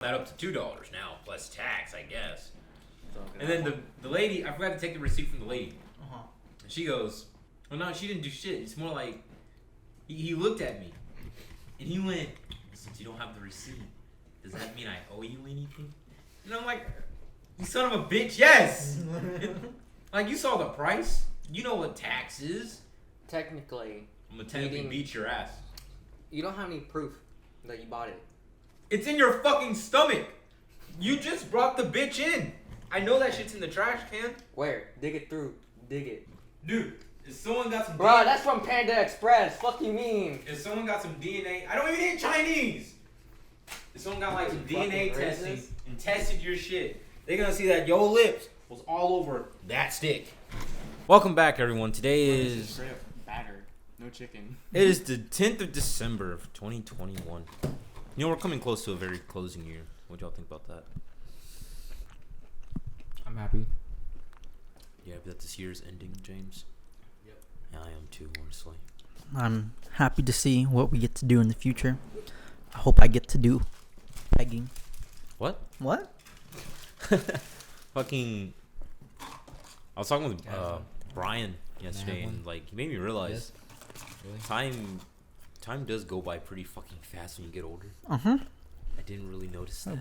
that up to $2 now, plus tax, I guess. And then the lady, I forgot to take the receipt from the lady. And she goes, well, no, she didn't do shit. It's more like, he looked at me, and he went, since you don't have the receipt, does that mean I owe you anything? And I'm like, you son of a bitch, yes! Like, you saw the price. You know what tax is. Technically. I'm gonna technically beat your ass. You don't have any proof that you bought it. It's in your fucking stomach. You just brought the bitch in. I know that shit's in the trash can. Where? Dig it through. Dig it. Dude, if someone got some Bruh, that's from Panda Express. Fuck you mean? If someone got some DNA, I don't even eat Chinese. If someone got like some DNA testing and tested your shit, they're gonna see that your lips was all over that stick. Welcome back, everyone. Today is straight up battered. No chicken. It is the 10th of December of 2021. You know, we're coming close to a very closing year. What y'all think about that? I'm happy. Yeah, that this year's ending, James. Yep. Yeah, I am too, honestly. I'm happy to see what we get to do in the future. I hope I get to do pegging. What? What? Fucking. I was talking with Brian yesterday, and like he made me realize time does go by pretty fucking fast when you get older. I didn't really notice that.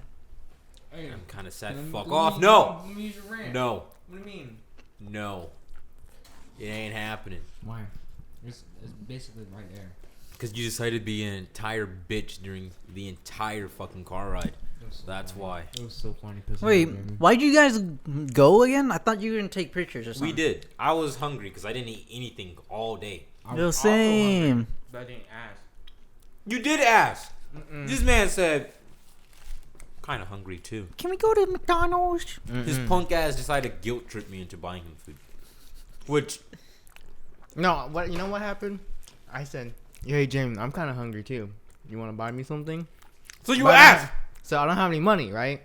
Hey, I'm kind of sad. Fuck off! No. Let me use your rant. No. What do you mean? No. It ain't happening. Why? It's basically right there. Because you decided to be an entire bitch during the entire fucking car ride. So that's funny. why. It was so funny. Wait, why'd you guys go again? I thought you were gonna take pictures or something. We did. I was hungry because I didn't eat anything all day. Yo, same. But I didn't ask. You did ask. This man said, kind of hungry too. Can we go to McDonald's? His punk ass decided to guilt trip me into buying him food. Which, No, what you know what happened? I said, "Hey James, I'm kind of hungry too. You want to buy me something?" so you But asked. So I don't have any money, right?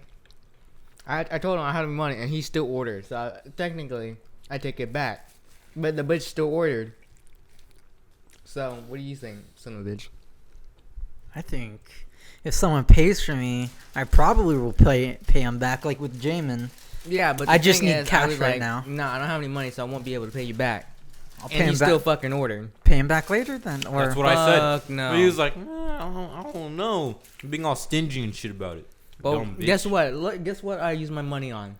I told him I had any money, and he still ordered. So technically, I take it back, but the bitch still ordered. So what do you think, son of a bitch? I think if someone pays for me, I probably will pay him back, like with Jamin. Yeah, but I just need cash right now. No, I don't have any money, so I won't be able to pay you back. I'll And he still fucking ordered. pay him back later then, or That's what I said. Fuck no. But he was like, I don't know. Being all stingy and shit about it. Well, Dumb bitch. guess what? Guess what? I use my money on.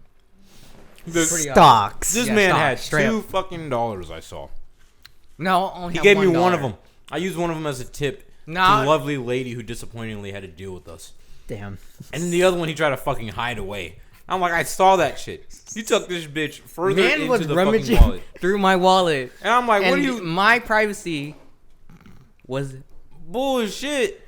The- Pretty stocks. This Yeah, man stop, had straight $2 up. fucking dollars. I saw. No, I only He have gave me $1. one of them. I used one of them as a tip to the No, lovely lady who disappointingly had to deal with us. Damn. And then the other one, he tried to fucking hide away. I'm like, I saw that shit. You took this bitch further man into was the fucking rummaging wallet. through my wallet. And I'm like, what And are you... my privacy was Bullshit.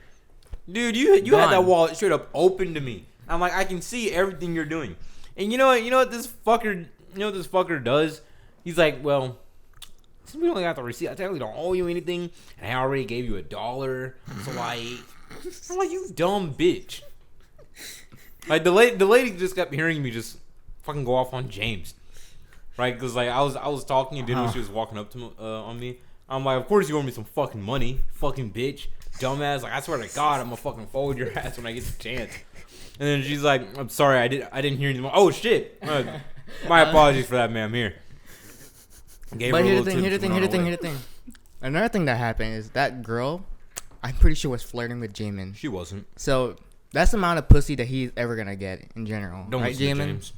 Dude, you had Gone. that wallet straight up open to me. I'm like, I can see everything you're doing. And you know what this fucker does? He's like, well, since we only got the receipt, I technically don't owe you anything, and I already gave you $1. So like, I'm like, you dumb bitch. Like the lady just kept hearing me just fucking go off on James, right? Because like I was talking and then when she was walking up to me, on me, I'm like, of course you owe me some fucking money, fucking bitch, dumbass. Like I swear to God, I'm gonna fucking forward your ass when I get the chance. And then she's like, I'm sorry, I didn't hear anything. Oh shit, my apologies for that, ma'am. Here. Gave her But a here's little the thing, tip here's the to thing, run here's the thing, away. here's the thing. Another thing that happened is that girl, I'm pretty sure was flirting with Jamin. She wasn't. So that's the amount of pussy that he's ever gonna get in general. Don't right, listen to Jamin? James.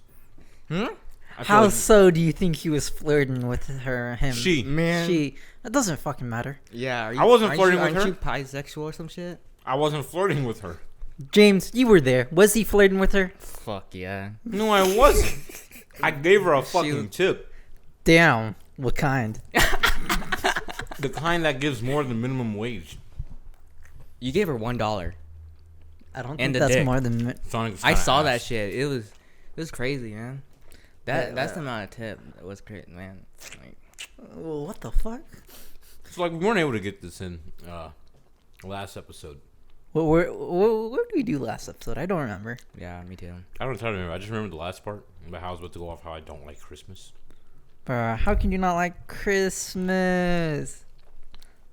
Hmm? I feel How like so do you think he was flirting with him? She. Man. She. That doesn't fucking matter. Yeah. I wasn't aren't flirting you, with her. Aren't you bisexual or some shit? I wasn't flirting with her. James, you were there. Was he flirting with her? Fuck yeah. No, I wasn't. I gave her a fucking Shoot. tip. Damn. What kind? The kind that gives more than minimum wage. You gave her $1. I don't And think the that's dick. more than. Sonic's I kinda saw ass. that shit. It was crazy, man. That's the Yeah. amount of tip that was crazy, man. Like, Well, what the fuck? So like we weren't able to get this in last episode. What did we do last episode? I don't remember. yeah, me too. I don't tell you remember. I just remember the last part about how I was about to go off how I don't like Christmas. How can you not like Christmas?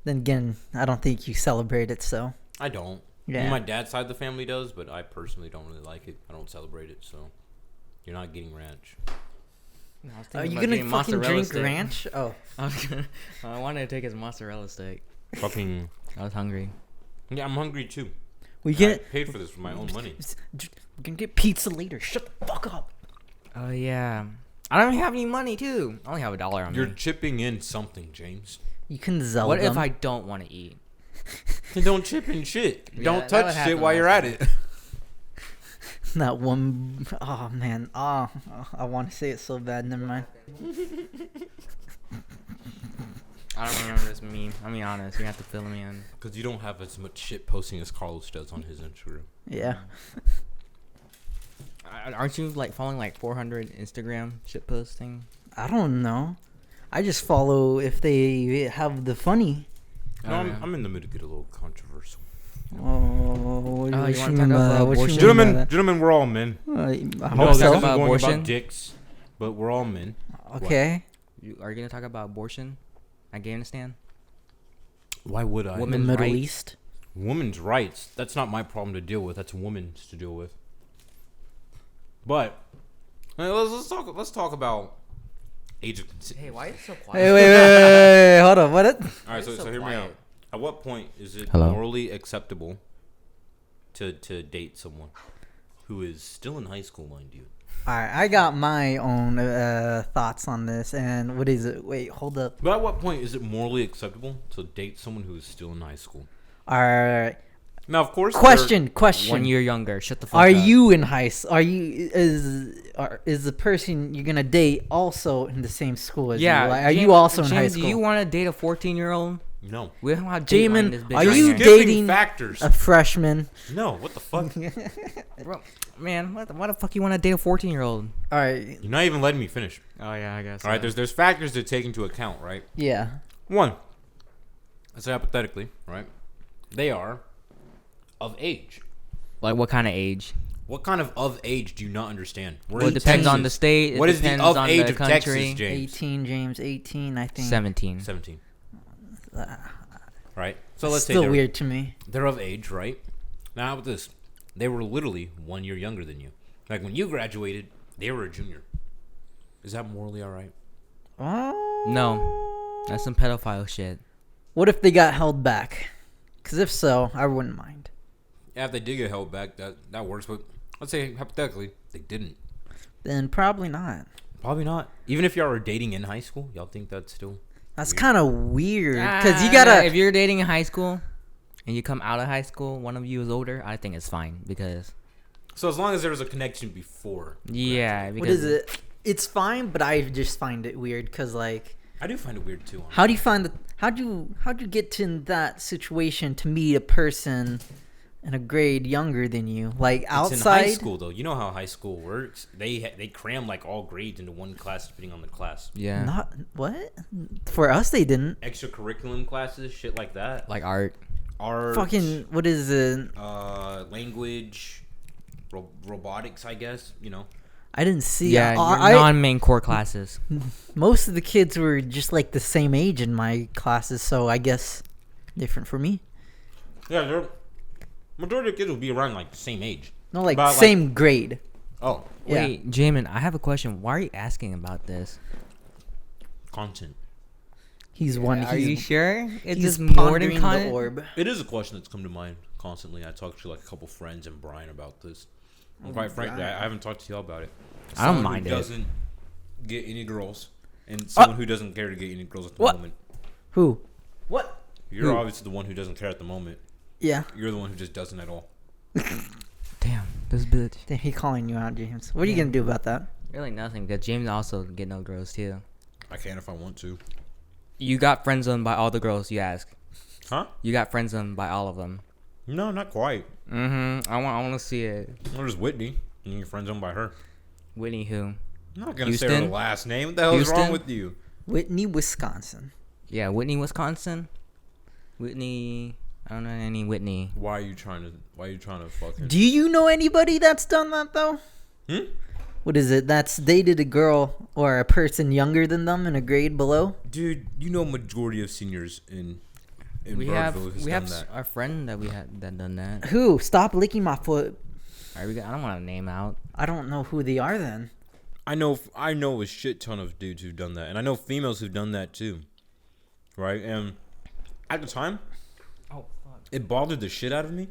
Then again, I don't think you celebrate it, so. I don't. Yeah. My dad's side of the family does, but I personally don't really like it. I don't celebrate it, so you're not getting ranch. I was Are thinking you about gonna getting fucking mozzarella drink stick. ranch? Oh, I wanted to take his mozzarella steak. Fucking I was hungry. yeah, I'm hungry too. we I get paid for this with my own money. we're gonna get pizza later. Shut the fuck up. Oh yeah. I don't have any money too. I only have $1 on You're me. chipping in something, James. You can Zelda. What if I don't want to eat? Then don't chip in shit. Yeah, Don't that touch would shit happen while you're at last it. that one? Oh man. Oh, I want to say it so bad. Never mind. I don't remember this meme. I'll be honest. You have to fill me in. Because you don't have as much shit posting as Carlos does on his Instagram. Yeah. Aren't you like following like 400 Instagram shit posting? I don't know. I just follow if they have the funny. No, I'm in the mood to get a little controversial. Oh, what Oh, what you wanna mean talk by about that? What you abortion? mean by that? Gentlemen, we're all men. I I hope know this so. isn't About going abortion? about dicks, but we're all men. Okay. Are you gonna talk about abortion? Afghanistan? Why would I? The Women's Middle rights. East. Women's rights. That's not my problem to deal with. That's women's to deal with. But let's talk about age of consent. Hey, why is it so Hey, quiet? wait, hold on. What? All right, It's so so hear me quiet. out. At what point is it Hello? morally acceptable to date someone who is still in high school, mind you? All right, I got my own thoughts on this, and what is it? Wait, hold up. But at what point is it morally acceptable to date someone who is still in high school? All right, Now, of course, question. 1 year younger. Shut the fuck Are up. you in high school? Are you is the person you're gonna date also in the same school as Yeah. you? Like, are James- you also in high James, school? Do you want to date a 14-year-old? No. We don't have Jamin, this bitch are right Just you here. giving dating factors? a freshman? No. What the fuck? Bro, man, why the fuck you want to date a 14-year-old? All right, You're not even letting me finish. Oh yeah, I guess. All right, there's factors to take into account, right? yeah. One, let's say hypothetically, right? They are of age. like what kind of age? What kind of age do you not understand? We're Well, it in depends on the Texas. state. What It is the depends of on age the of country. Texas, James? 18, James. 18, I think. 17. 17. Right? So let's say Still they're, weird to me. they're of age, right? Now, how about this? They were literally 1 year younger than you. Like when you graduated, they were a junior. Is that morally all right? No, that's some pedophile shit. What if they got held back? Because if so, I wouldn't mind. Yeah, if they did get held back, that works. But let's say hypothetically, they didn't. Then probably not. Probably not. Even if y'all were dating in high school, y'all think that's still... That's Weird. kind of weird. Because you Ah, gotta. If you're dating in high school, and you come out of high school, one of you is older, I think it's fine because So as long as there was a connection before. yeah. Because What is it? It's fine, but I just find it weird because, like, I do find it weird too. how do you find the? How'd you get to in that situation to meet a person in a grade younger than you? Like It's outside. in high school though. You know how high school works. They cram like all grades into one class depending on the class. Yeah, Not what? For us, they didn't. Extracurriculum classes, shit like that. like art. Art, Fucking what is it? language, robotics. I guess you know. I didn't see. Yeah, your I, non-main core classes. most of the kids were just like the same age in my classes, so I guess different for me. Yeah, they're majority of kids will be around like the same age. No, like About, like- same grade. Oh, Yeah. Wait, Jamin, I have a question. Why are you asking about this? content. He's one. Are you sure? It's He's just more pondering than the content. orb. It is a question that's come to mind constantly. I talked to like a couple friends and Brian about this. And quite frankly, I haven't talked to y'all about it. I don't Someone mind who it. doesn't get any girls, and someone who doesn't care to get any girls at the What? moment. Who? What? You're Who? obviously the one who doesn't care at the moment. Yeah. You're the one who just doesn't at all. Damn, this bitch. Damn, he calling you out, James. What are you gonna do about that? Really nothing. Because James also get no girls too. I can if I want to. You got friend zoned by all the girls. You ask. Huh? You got friend zoned by all of them. No, not quite. Mm-hmm. I want to see it. There's Whitney, and you're friend zoned by her. Whitney who? I'm not gonna say her Houston? last name. What the hell is wrong Houston? with you? Whitney, Wisconsin. Yeah, Whitney, Wisconsin. Whitney. I don't know any Whitney. Why are you trying to fucking? Do you know anybody that's done that though? Hmm? What is it? That's dated a girl or a person younger than them in a grade below? Dude, you know majority of seniors in in we Burkeville have who's we done have that. our friend that we had that done that. Who? Stop licking my foot. I don't want to name out. I don't know who they are then. I know a shit ton of dudes who've done that, and I know females who've done that too, right? And at the time, Oh fuck. it bothered the shit out of me,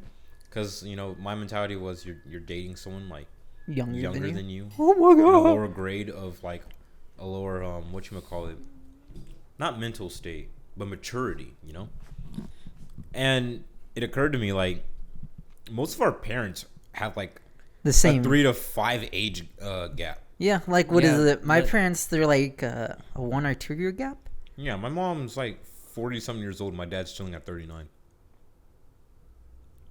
cause my mentality was you're dating someone like younger than you, Oh my in a god. lower grade of like a lower whatchamacallit, not mental state but maturity, and it occurred to me like most of our parents have like The a same. 3 to 5 age gap. Yeah, like what is Yeah, it? My but- parents, they're like a 1 or 2 year gap. Yeah, my mom's like 40 something years old, my dad's chilling at 39.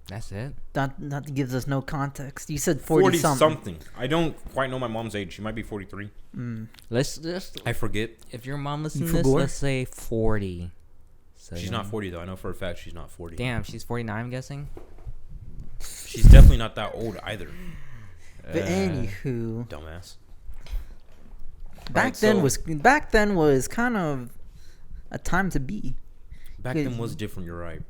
That's it. That gives us no context. You said 40 something. something. I don't quite know my mom's age. She might be 43. Let's just I forget. if your mom listens You to this, forgot? let's say 40. So She's not 40 though. I know for a fact she's not 40. Damn, she's 49. I'm guessing. She's definitely not that old either. But anywho, Dumbass. back then was kind of a time to be. Back Good. then was different. You're right.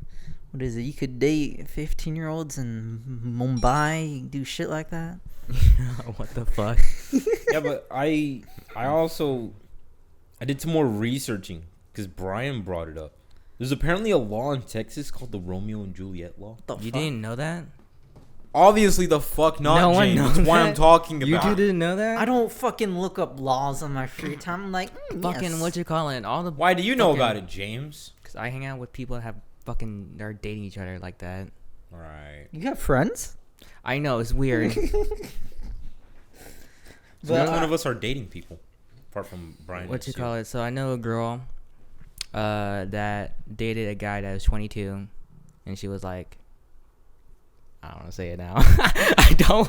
What is it? You could date 15-year-olds in Mumbai, do shit like that. What the fuck? Yeah, but I did some more researching because Brian brought it up. There's apparently a law in Texas called the Romeo and Juliet law. The You fuck? didn't know that? Obviously, the fuck not, No one James. knows That's why that. I'm talking You about. two didn't know that? I don't fucking look up laws on my free time. I'm like, fucking yes. what you call it? All the Why do you know fucking- about it, James? Because I hang out with people that have fucking they're dating each other like that. Right. You have friends? I know it's weird. So But, none of us are dating people, apart from Brian. What you call it? So I know a girl that dated a guy that was 22, and she was like, I don't want to say it now. I don't.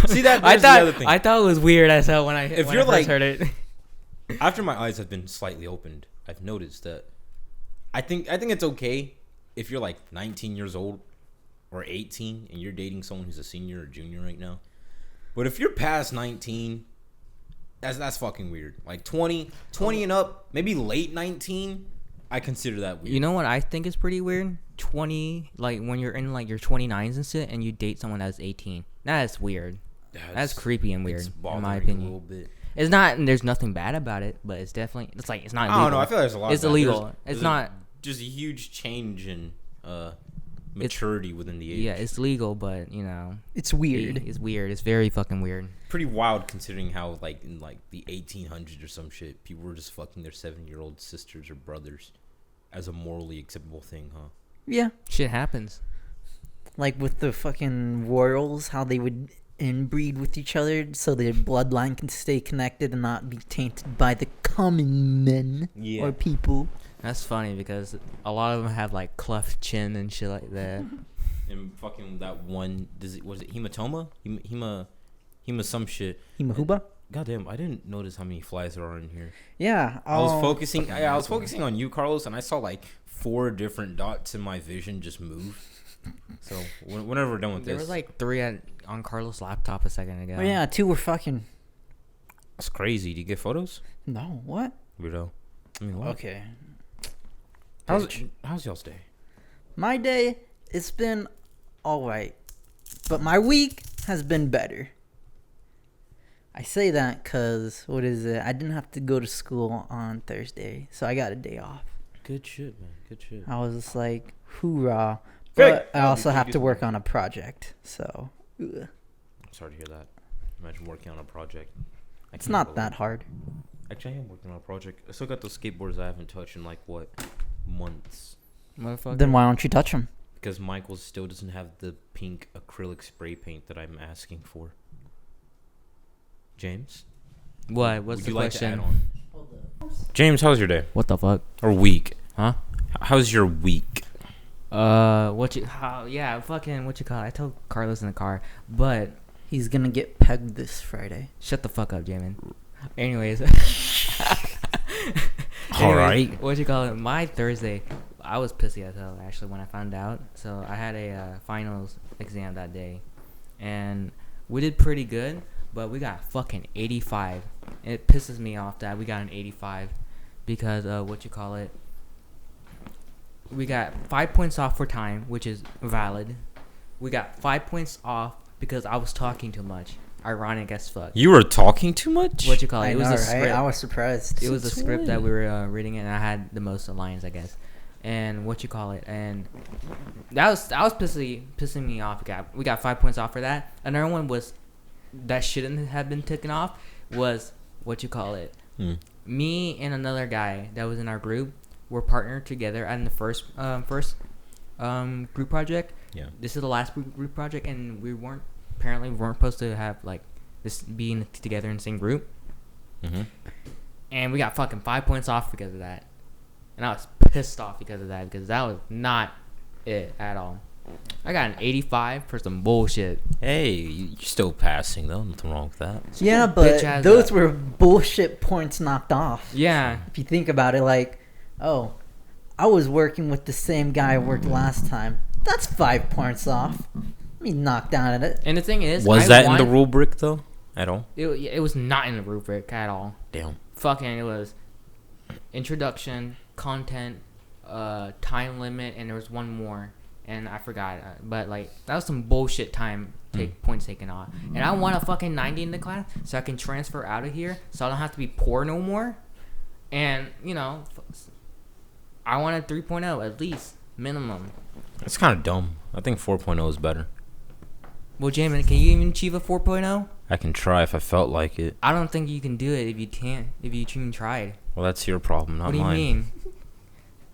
See, that- I there's the thought other thing. I thought it was weird as hell when I If when you're I first like- heard it. After my eyes have been slightly opened, I've noticed that I think it's okay if you're like 19 years old or 18 and you're dating someone who's a senior or junior right now. But if you're past 19, that's fucking weird. Like 20 and up, maybe late 19, I consider that weird. You know what I think is pretty weird? 20, like when you're in like your 29s and shit, and you date someone that's 18. That's weird. That's creepy and weird, It's in bothering my a opinion. little bit. It's not, and there's nothing bad about it, but it's definitely, it's like, it's not I illegal. don't know. I feel like there's a lot. It's of that. illegal. There's It's a- not, just a huge change in maturity within the age. yeah, it's legal, but, you know. It's weird. It's weird. It's very fucking weird. Pretty wild considering how like in like the 1800s or some shit, people were just fucking their 7-year-old sisters or brothers as a morally acceptable thing, huh? Yeah. Shit happens. Like with the fucking royals, how they would inbreed with each other so their bloodline can stay connected and not be tainted by the common men Yeah. or people. That's funny because a lot of them have like cleft chin and shit like that. And fucking that one, was it hematoma? Hema some shit. Himahuba? Goddamn, I didn't notice how many flies there are in here. Yeah. I was focusing. I was focusing on you, Carlos, and I saw like 4 different dots in my vision just move. So whenever we're done with There this, was like 3 on Carlos' laptop a second ago. Oh, yeah, 2 were fucking. that's crazy. Do you get photos? No, what? Weirdo. I mean, what? Okay. How's y'all's day? My day, it's been alright. But my week has been better. I say that because, what is it? I didn't have to go to school on Thursday, so I got a day off. Good shit, man. Good shit. I was just like, hoorah. Good. But I also have to work on a project, so ugh. I'm sorry to hear that. Imagine working on a project. It's not that hard. Actually, I am working on a project. I still got those skateboards I haven't touched in like what months. Motherfucker. Then why don't you touch them? Because Michael still doesn't have the pink acrylic spray paint that I'm asking for. James, What? What's would the you like to add question? on? James, how's your day What the fuck? or week? Huh? How's your week? What you? How? Yeah, fucking. What you call it? I told Carlos in the car, but He's gonna get pegged this Friday. shut the fuck up, Jamin. Anyways. All right. What you call it? My Thursday, I was pissy as hell actually when I found out. So I had a finals exam that day, and we did pretty good, but we got fucking 85. And it pisses me off that we got an 85 because what you call it? we got 5 points off for time, which is valid. We got 5 points off because I was talking too much. Ironic as fuck. You were talking too much? What you call it? I It was know, a right? script. I was surprised. It was a script that we were reading, and I had the most lines, I guess. And what you call it? And that was pissing me off. We got 5 points off for that. Another one was that shouldn't have been taken off was what you call it. Me and another guy that was in our group were partnered together in the first group project. Yeah. This is the last group project, and we weren't supposed to have like this being together in the same group. Mm-hmm. And we got fucking 5 points off because of that. And I was pissed off because of that, because that was not it at all. I got an 85 for some bullshit. Hey, you're still passing though. Nothing wrong with that. Yeah, Bitch but ass those up. were bullshit points knocked off. Yeah. If you think about it, like, oh, I was working with the same guy I worked last time. That's 5 points off. Let me knock down at it. And the thing is, Was that in the rubric though? At all? It was not in the rubric at all. Damn. Fucking, it was introduction, content, time limit, and there was one more, and I forgot. But like that was some bullshit time points taken off. And I want a fucking 90 in the class so I can transfer out of here, so I don't have to be poor no more. And you know, I want a 3.0 at least minimum. That's kind of dumb. I think 4.0 is better. Well, Jamin, can you even achieve a 4.0? I can try if I felt like it. I don't think you can do it if you can't. If you even tried. Well, that's your problem, not What do you mine. mean?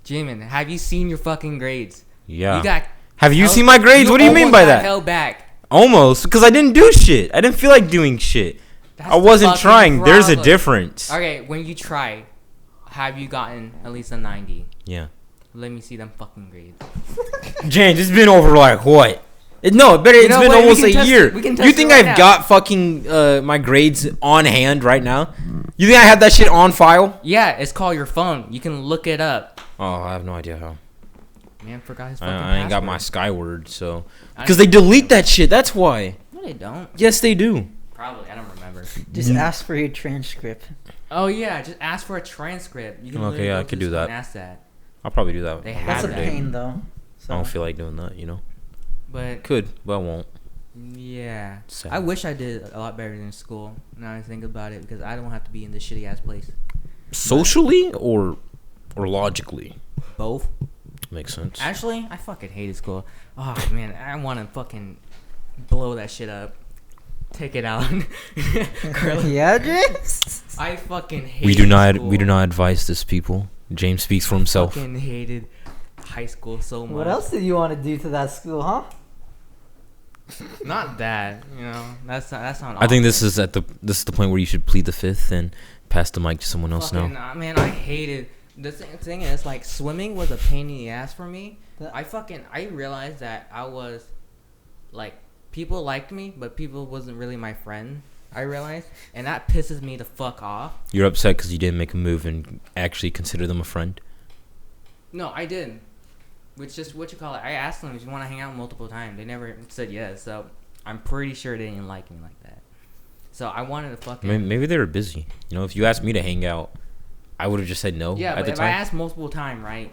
Jamin, have you seen your fucking grades? Yeah. You got. Have you held- seen my grades? What do you mean almost by got that? Held back. Almost, because I didn't do shit. I didn't feel like doing shit. That's I the wasn't fucking trying. There's a problem. difference. Okay, when you try, have you gotten at least a 90? Yeah. Let me see them fucking grades. James, it's been over like what? No, it better. You It's know been what? We almost can a test year. it. We can You test think it right I've now. got fucking my grades on hand right now? You think I have that shit on file? Yeah, it's called your phone. You can look it up. Oh, I have no idea how. Man, forgot his fucking I ain't got my password. Skyward, so I- because they delete that shit. That's why. No, they don't. Yes, they do. Probably. I don't remember. Just ask for your transcript. Oh yeah, just ask for a transcript. You can Okay, literally yeah, go I to could the do school that. and ask that. I'll probably do that. They on have That's a another day. pain, though. I So. don't feel like doing that. But Could, but I won't. yeah, Sad. I wish I did a lot better in school. Now I think about it, because I don't have to be in this shitty ass place. Socially or logically? Both. Makes sense. Actually, I fucking hated school. Oh man, I want to fucking blow that shit up. Take it out. Yeah, James? I fucking hated We do not school. advise this, people. James speaks for himself. Fucking hated high school so much. What else did you want to do to that school, huh? Not that, you know. That's not. I think this is the point where you should plead the fifth and pass the mic to someone else fucking, now. man, I hated. The thing is, like, swimming was a pain in the ass for me. I realized that I was, like, people liked me, but people wasn't really my friend. I realized, and that pisses me the fuck off. You're upset because you didn't make a move and actually consider them a friend. No, I didn't. Which just what you call it. I asked them if you want to hang out multiple times. They never said yes. So I'm pretty sure they didn't like me like that. So I wanted to fucking. Maybe they were busy. If you asked me to hang out, I would have just said no. Yeah, at but the if I time. asked multiple time, right?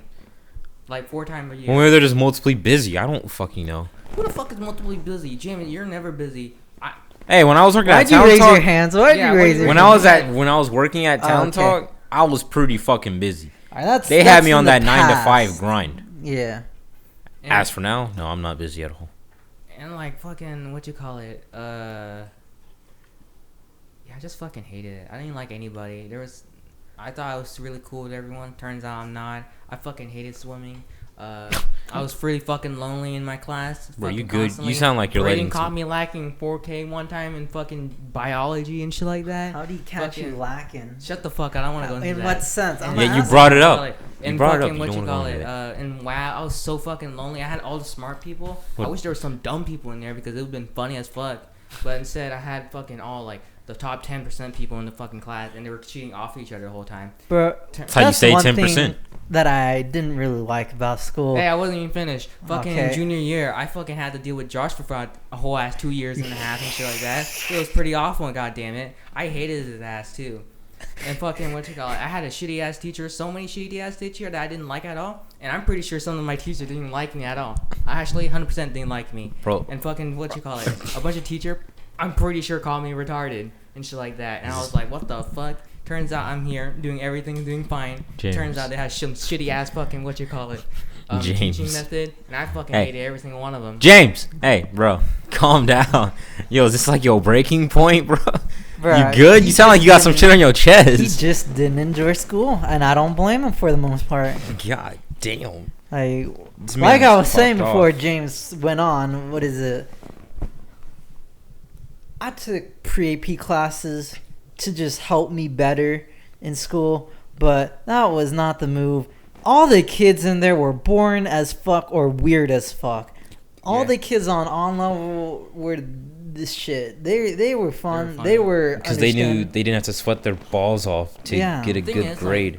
Like 4 times a year. Well, maybe they're just multiply busy. I don't fucking know. Who the fuck is multiply busy? Jamie, you're never busy. Hey, when I was working Why'd at you Town raise Talk, your hands? Why'd Yeah, you raise your when hands? I was working at Town okay. Talk, I was pretty fucking busy. Alright, that's- They that's had me in on the that 9 to 5 past. grind. Yeah. And, As for now, no, I'm not busy at all. and like fucking what you call it? Yeah, I just fucking hated it. I didn't like anybody. I thought I was really cool with everyone. Turns out I'm not. I fucking hated swimming. I was pretty fucking lonely in my class. Bro, you fucking good? constantly. You sound like you're Braden letting. caught me lacking 4K one time in fucking biology and shit like that. How do you catch you Fucking- lacking? Shut the fuck up. I don't want to go into In that. what sense? I'm And- not Yeah, you asking. brought it up. And brought it up. fucking You what don't you wanna call go it? into And wow, I was so fucking lonely. I had all the smart people. I What? wish there was some dumb people in there because it would have been funny as fuck. But instead, I had fucking all like the top 10% people in the fucking class, and they were cheating off each other the whole time. Bro, That's how you say one 10%. thing that I didn't really like about school. Hey, I wasn't even finished. Fucking Okay. junior year, I fucking had to deal with Josh for a whole ass 2 years and a half and shit like that. It was pretty awful, god damn it. I hated his ass too. And fucking what you call it? I had a shitty ass teacher, so many shitty ass teachers that I didn't like at all. And I'm pretty sure some of my teachers didn't even like me at all. I actually 100% didn't like me. Bro. And fucking what you call it? A bunch of teacher, I'm pretty sure called me retarded and shit like that. And I was like, what the fuck? Turns out I'm here doing everything, doing fine. James. Turns out they had some shitty ass fucking what you call it? James. Teaching method, and I fucking Hey. hated every single one of them. James, hey, bro, calm down. Yo, is this like your breaking point, bro? Bruh, You good? he You sound like just you got some didn't- shit on your He chest. just didn't enjoy school, and I don't blame him for the most part. God damn. Like, This like man's I was saying fucked before off. James went on, what is it? I took pre-AP classes to just help me better in school, but that was not the move. All the kids in there were boring as fuck or weird as fuck. All Yeah. the kids on level were this shit. They were fun. fun. They were Because they knew understand- they didn't have to sweat their balls off to Yeah. get a Thing good is, like- grade.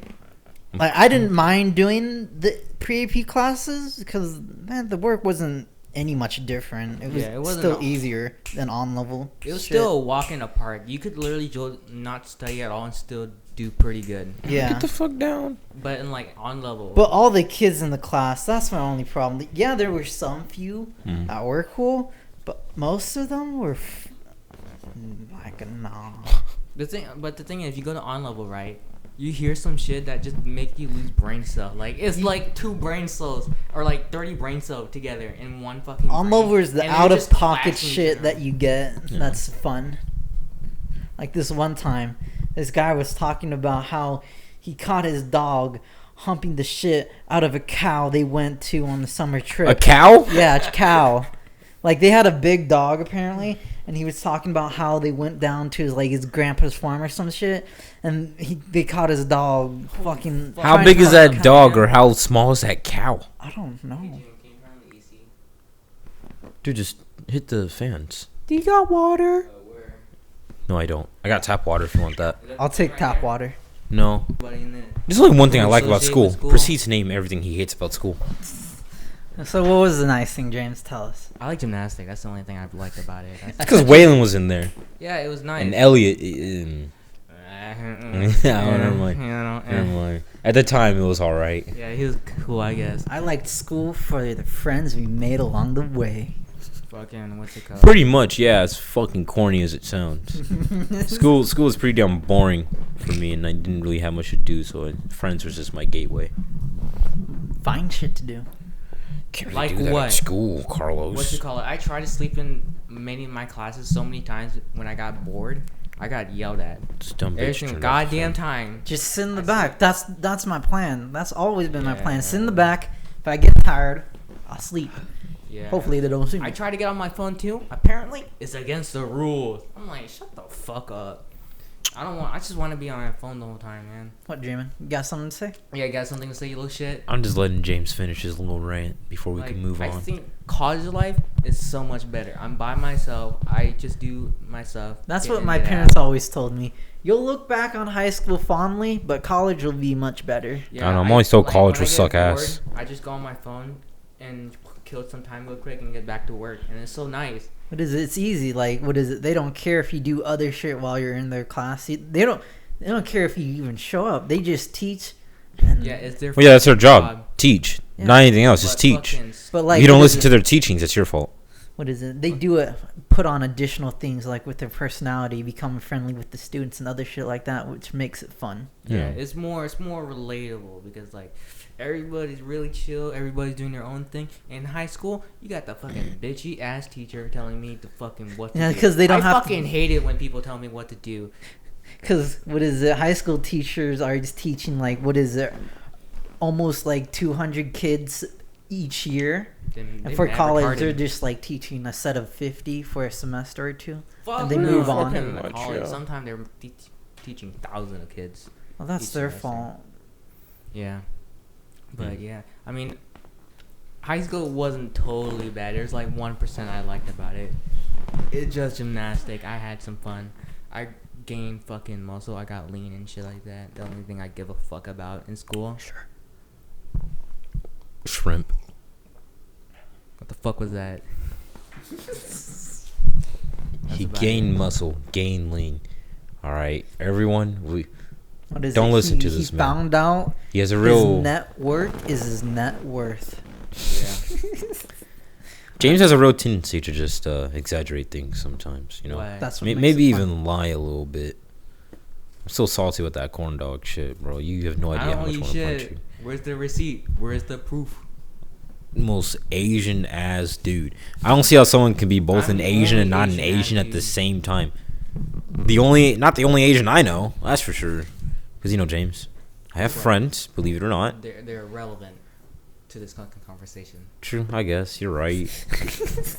Like, I didn't mind doing the pre-AP classes because, man, the work wasn't any much different. It was Yeah, it wasn't still all- easier than on-level. It was shit. still a walk in the park. You could literally not study at all and still do pretty good. Yeah. Get the fuck down. But in like on level. But all the kids in the class, that's my only problem. Yeah, there were some few Mm. that were cool, but most of them were like, nah. the thing is, if you go to on level, right, you hear some shit that just make you lose brain cells. Like it's like 2 brain cells or like 30 brain cells together in one fucking. On-level brain, is the and they're just out-of-pocket clashing shit together. that you get. Yeah. That's fun. Like this one time, this guy was talking about how he caught his dog humping the shit out of a cow they went to on the summer trip. A cow? Yeah, a cow. Like they had a big dog apparently, and he was talking about how they went down to his grandpa's farm or some shit, and they caught his dog fucking. How trying big to is hunt a that cow. dog, or how small is that cow? I don't know. Dude, just hit the fans. Do you got water? No, I don't. I got tap water if you want that. I'll take tap water. No. There's only one thing I like about school. Proceed to name everything he hates about school. So what was the nice thing, James? Tell us. I like gymnastics. That's the only thing I've liked about it. It's because Waylon was in there. Yeah, it was nice. And Elliot. Never mind. You know, Never mind. At the time, it was alright. yeah, he was cool, I guess. I liked school for the friends we made along the way. Fucking what's it called? Pretty much, yeah. As fucking corny as it sounds. School was pretty damn boring for me, and I didn't really have much to do, so friends was just my gateway. Find shit to do. Can't Like really do that what? at school, Carlos. What you call it? I tried to sleep in many of my classes so many times when I got bored. I got yelled at This dumb every bitch single turned off the goddamn phone. time. Just sit in the back. That's my plan. That's always been my plan. Sit in the Yeah. back. If I get tired, I'll sleep. Yeah. Hopefully they don't see me. I tried to get on my phone too. Apparently, it's against the rules. I'm like, shut the fuck up. I just want to be on my phone the whole time, man. What, Jamin? You got something to say? Yeah, you got something to say, you little shit? I'm just letting James finish his little rant before we Like, can move I on. think college life is so much better. I'm by myself. I just do myself. That's get what in, my get parents out. always told me. You'll look back on high school fondly, but college will be much better. Yeah, I don't know, I'm always told college when was I suck get ass. bored, I just go on my phone and kill some time real quick and get back to work, and it's so nice. What is it? It's easy. Like, what is it? They don't care if you do other shit while you're in their class. They don't care if you even show up. They just teach. And, Yeah, it's their. Well, yeah, that's their fucking job. Teach. Yeah. Not anything else. Just But teach. fucking- But like, If you don't what is listen it? to their teachings, it's your fault. What is it? They do it. Put on additional things like with their personality, become friendly with the students and other shit like that, which makes it fun. Yeah, Yeah. it's more relatable because like everybody's really chill, everybody's doing their own thing. In high school, you got the fucking bitchy ass teacher telling me to fucking what to Yeah, do. 'cause they don't I have to- fucking hate it when people tell me what to do. Because what is it? High school teachers are just teaching like what is it? Almost like 200 kids each year. And for college, they're just like teaching a set of 50 for a semester or two. Fuck and they no. move on. Fucking Much, college, yeah. sometimes they're teaching thousands of kids. Well, that's Each their semester. fault. Yeah, but yeah, I mean, high school wasn't totally bad. There's like 1% I liked about it. It's just gymnastic. I had some fun. I gained fucking muscle. I got lean and shit like that. The only thing I give a fuck about in school. Sure. Shrimp. What the fuck was that? He about gained muscle, gained lean. All right, everyone. What is Don't it? listen to He this man. found out He has a his real. net worth is his net worth. Yeah. James has a real tendency to just exaggerate things sometimes. You know, Why? That's what May- makes maybe it fun. even lie a little bit. I'm so salty with that corn dog shit, bro. You have no I idea how don't much I eat want to punch shit. you. Where's the receipt? Where's the proof? Most Asian ass dude. I don't see how someone can be both I'm an the Asian and only not an Asian Asian ass at the dude. same time. Not the only Asian I know. That's for sure. Because you know James, I have Right. friends. Believe it or not. They're irrelevant to this conversation. True. I guess you're right.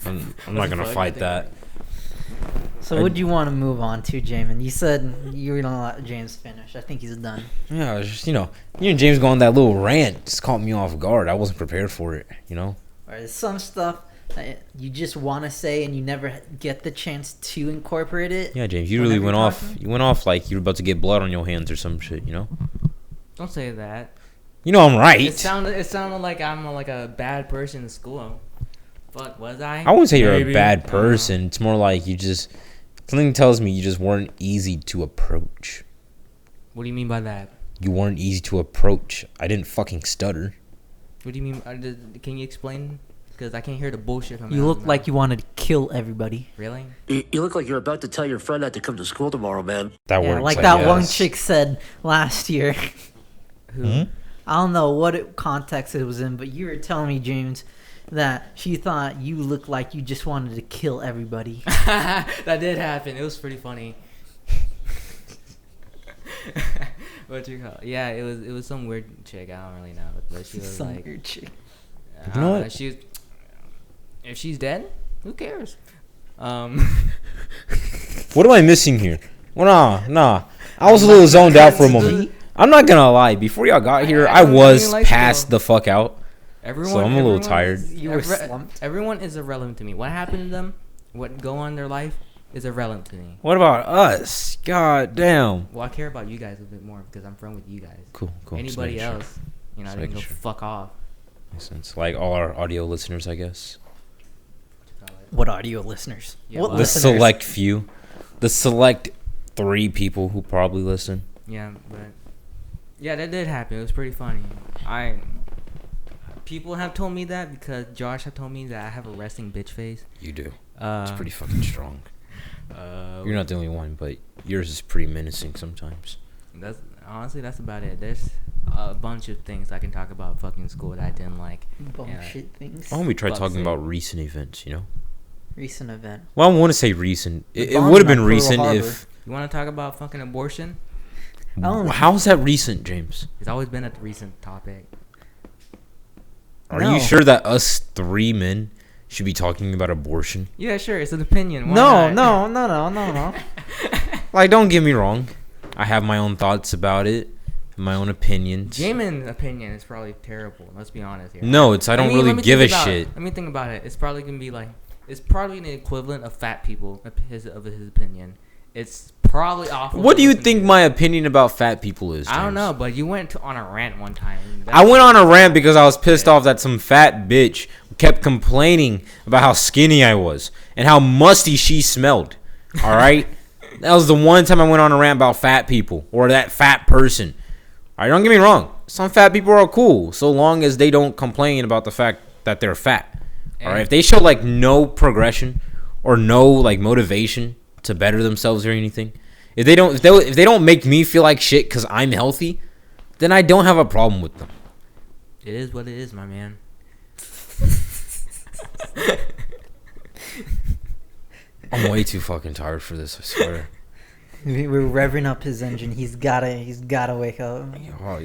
I'm not gonna fuck? fight that. So what do you want to move on to, Jamin? You said you were gonna let James finish. I think he's done. Yeah, it's just you and James going on that little rant just caught me off guard. I wasn't prepared for it. You know. Or there's some stuff that you just want to say and you never get the chance to incorporate it. Yeah, James, you Whenever really went you're off. talking? You went off like you were about to get blood on your hands or some shit. You know. Don't say that. You know I'm right. It sounded like I'm like a bad person in school. Fuck, was I? I wouldn't say you're a Maybe. bad I don't know. person. It's more like you just something tells me you just weren't easy to approach. What do you mean by that? You weren't easy to approach. I didn't fucking stutter. What do you mean? Can you explain? Because I can't hear the bullshit coming You out look of my like mouth. you wanted to kill everybody. Really? You look like you're about to tell your friend not to come to school tomorrow, man. That Yeah, works. like I that one guess. chick said last year. Who? Hmm? I don't know what context it was in, but you were telling me, James, that she thought you looked like you just wanted to kill everybody. That did happen. It was pretty funny. What you call? Yeah, it was some weird chick. I don't really know, but she was Some like, weird chick. I You don't know know, what? she was. If she's dead, who cares? What am I missing here? Well, nah. I was a little zoned out for a moment. I'm not gonna lie. Before y'all got here, I I don't was really like passed though. the fuck out. Everyone, So I'm a little everyone tired. is- You were slumped. Everyone is irrelevant to me. What happened to them, what go on in their life, is irrelevant to me. What about us? God damn. Well, I care about you guys a bit more because I'm friend with you guys. Cool. Just Anybody making sure. else, Just they can making go sure. fuck off. Makes sense. Like all our audio listeners, I guess. What you call it? What audio listeners? Yeah, what well, The listeners? select few. The select 3 people who probably listen. Yeah, but yeah, that did happen. It was pretty funny. People have told me that because Josh have told me that I have a resting bitch face. You do. It's It's pretty fucking strong. You're not the only one, but yours is pretty menacing sometimes. That's honestly that's about it. There's a bunch of things I can talk about fucking school that I didn't like. Bullshit things. Why don't we try Fuck's talking sake. about recent events, you know? Recent event. Well, I want to say recent. It bombing would have at been Pearl recent Harbor. if... You want to talk about fucking abortion? Oh. How's that recent, James? It's always been a recent topic. Are No. you sure that us 3 men should be talking about abortion? Yeah, sure. It's an opinion. Why No, not? no. Like, don't get me wrong. I have my own thoughts about it, my own opinions. Jamin's opinion is probably terrible. Let's be honest here. No, it's I don't really give a think about shit. Let me think about it. It's probably gonna be like it's probably the equivalent of fat people of his opinion. It's probably awful. What do you listen think to. my opinion about fat people is, James? I don't know, but you went on a rant one time. I went on a rant because I was pissed off that some fat bitch kept complaining about how skinny I was and how musty she smelled. All right? That was the one time I went on a rant about fat people or that fat person. All right, don't get me wrong. Some fat people are cool so long as they don't complain about the fact that they're fat. All right? If they show like no progression or no like motivation to better themselves or anything, if they don't make me feel like shit cuz I'm healthy, then I don't have a problem with them. It is what it is, my man. I'm way too fucking tired for this, I swear. We're revving up his engine. He's gotta wake up. Oh,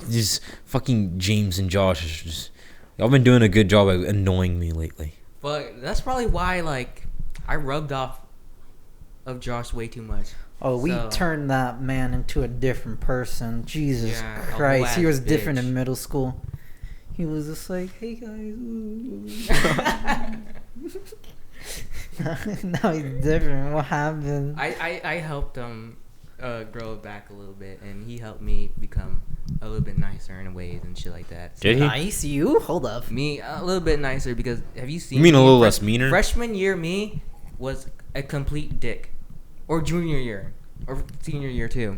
just fucking James and Josh is just y'all been doing a good job of annoying me lately. But that's probably why like I rubbed off of Josh way too much. Oh, we So- turned that man into a different person. Jesus Yeah, a Christ. He whole was ass different bitch. in middle school. He was just like, hey guys. ooh." Now he's different. What happened? I helped him grow back a little bit, and he helped me become a little bit nicer in ways and shit like that. So Did he? Nice, you? Hold up. me a little bit nicer because have you seen? You mean a me? little less meaner? Freshman year me was a complete dick, or junior year, or senior year too.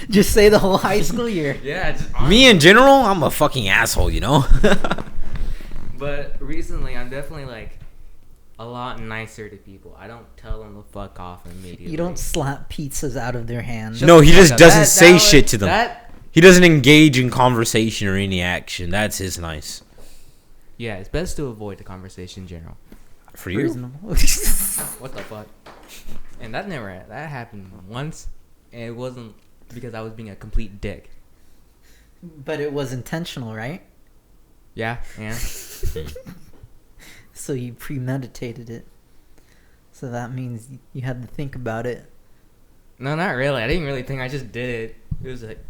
Just say the whole high school year. Yeah, just Me in general, I'm a fucking asshole, you know. But recently, I'm definitely like a lot nicer to people. I don't tell them to fuck off immediately. You don't slap pizzas out of their hands. No, he just doesn't say was- shit to them. That, He doesn't engage in conversation or any action. That's his nice. yeah, it's best to avoid the conversation in general. For you? Reasonable. What the fuck? And that happened once, and it wasn't because I was being a complete dick. But it was intentional, right? Yeah, yeah. So you premeditated it. So that means you had to think about it. No, not really. I didn't really think. I just did it. It was like,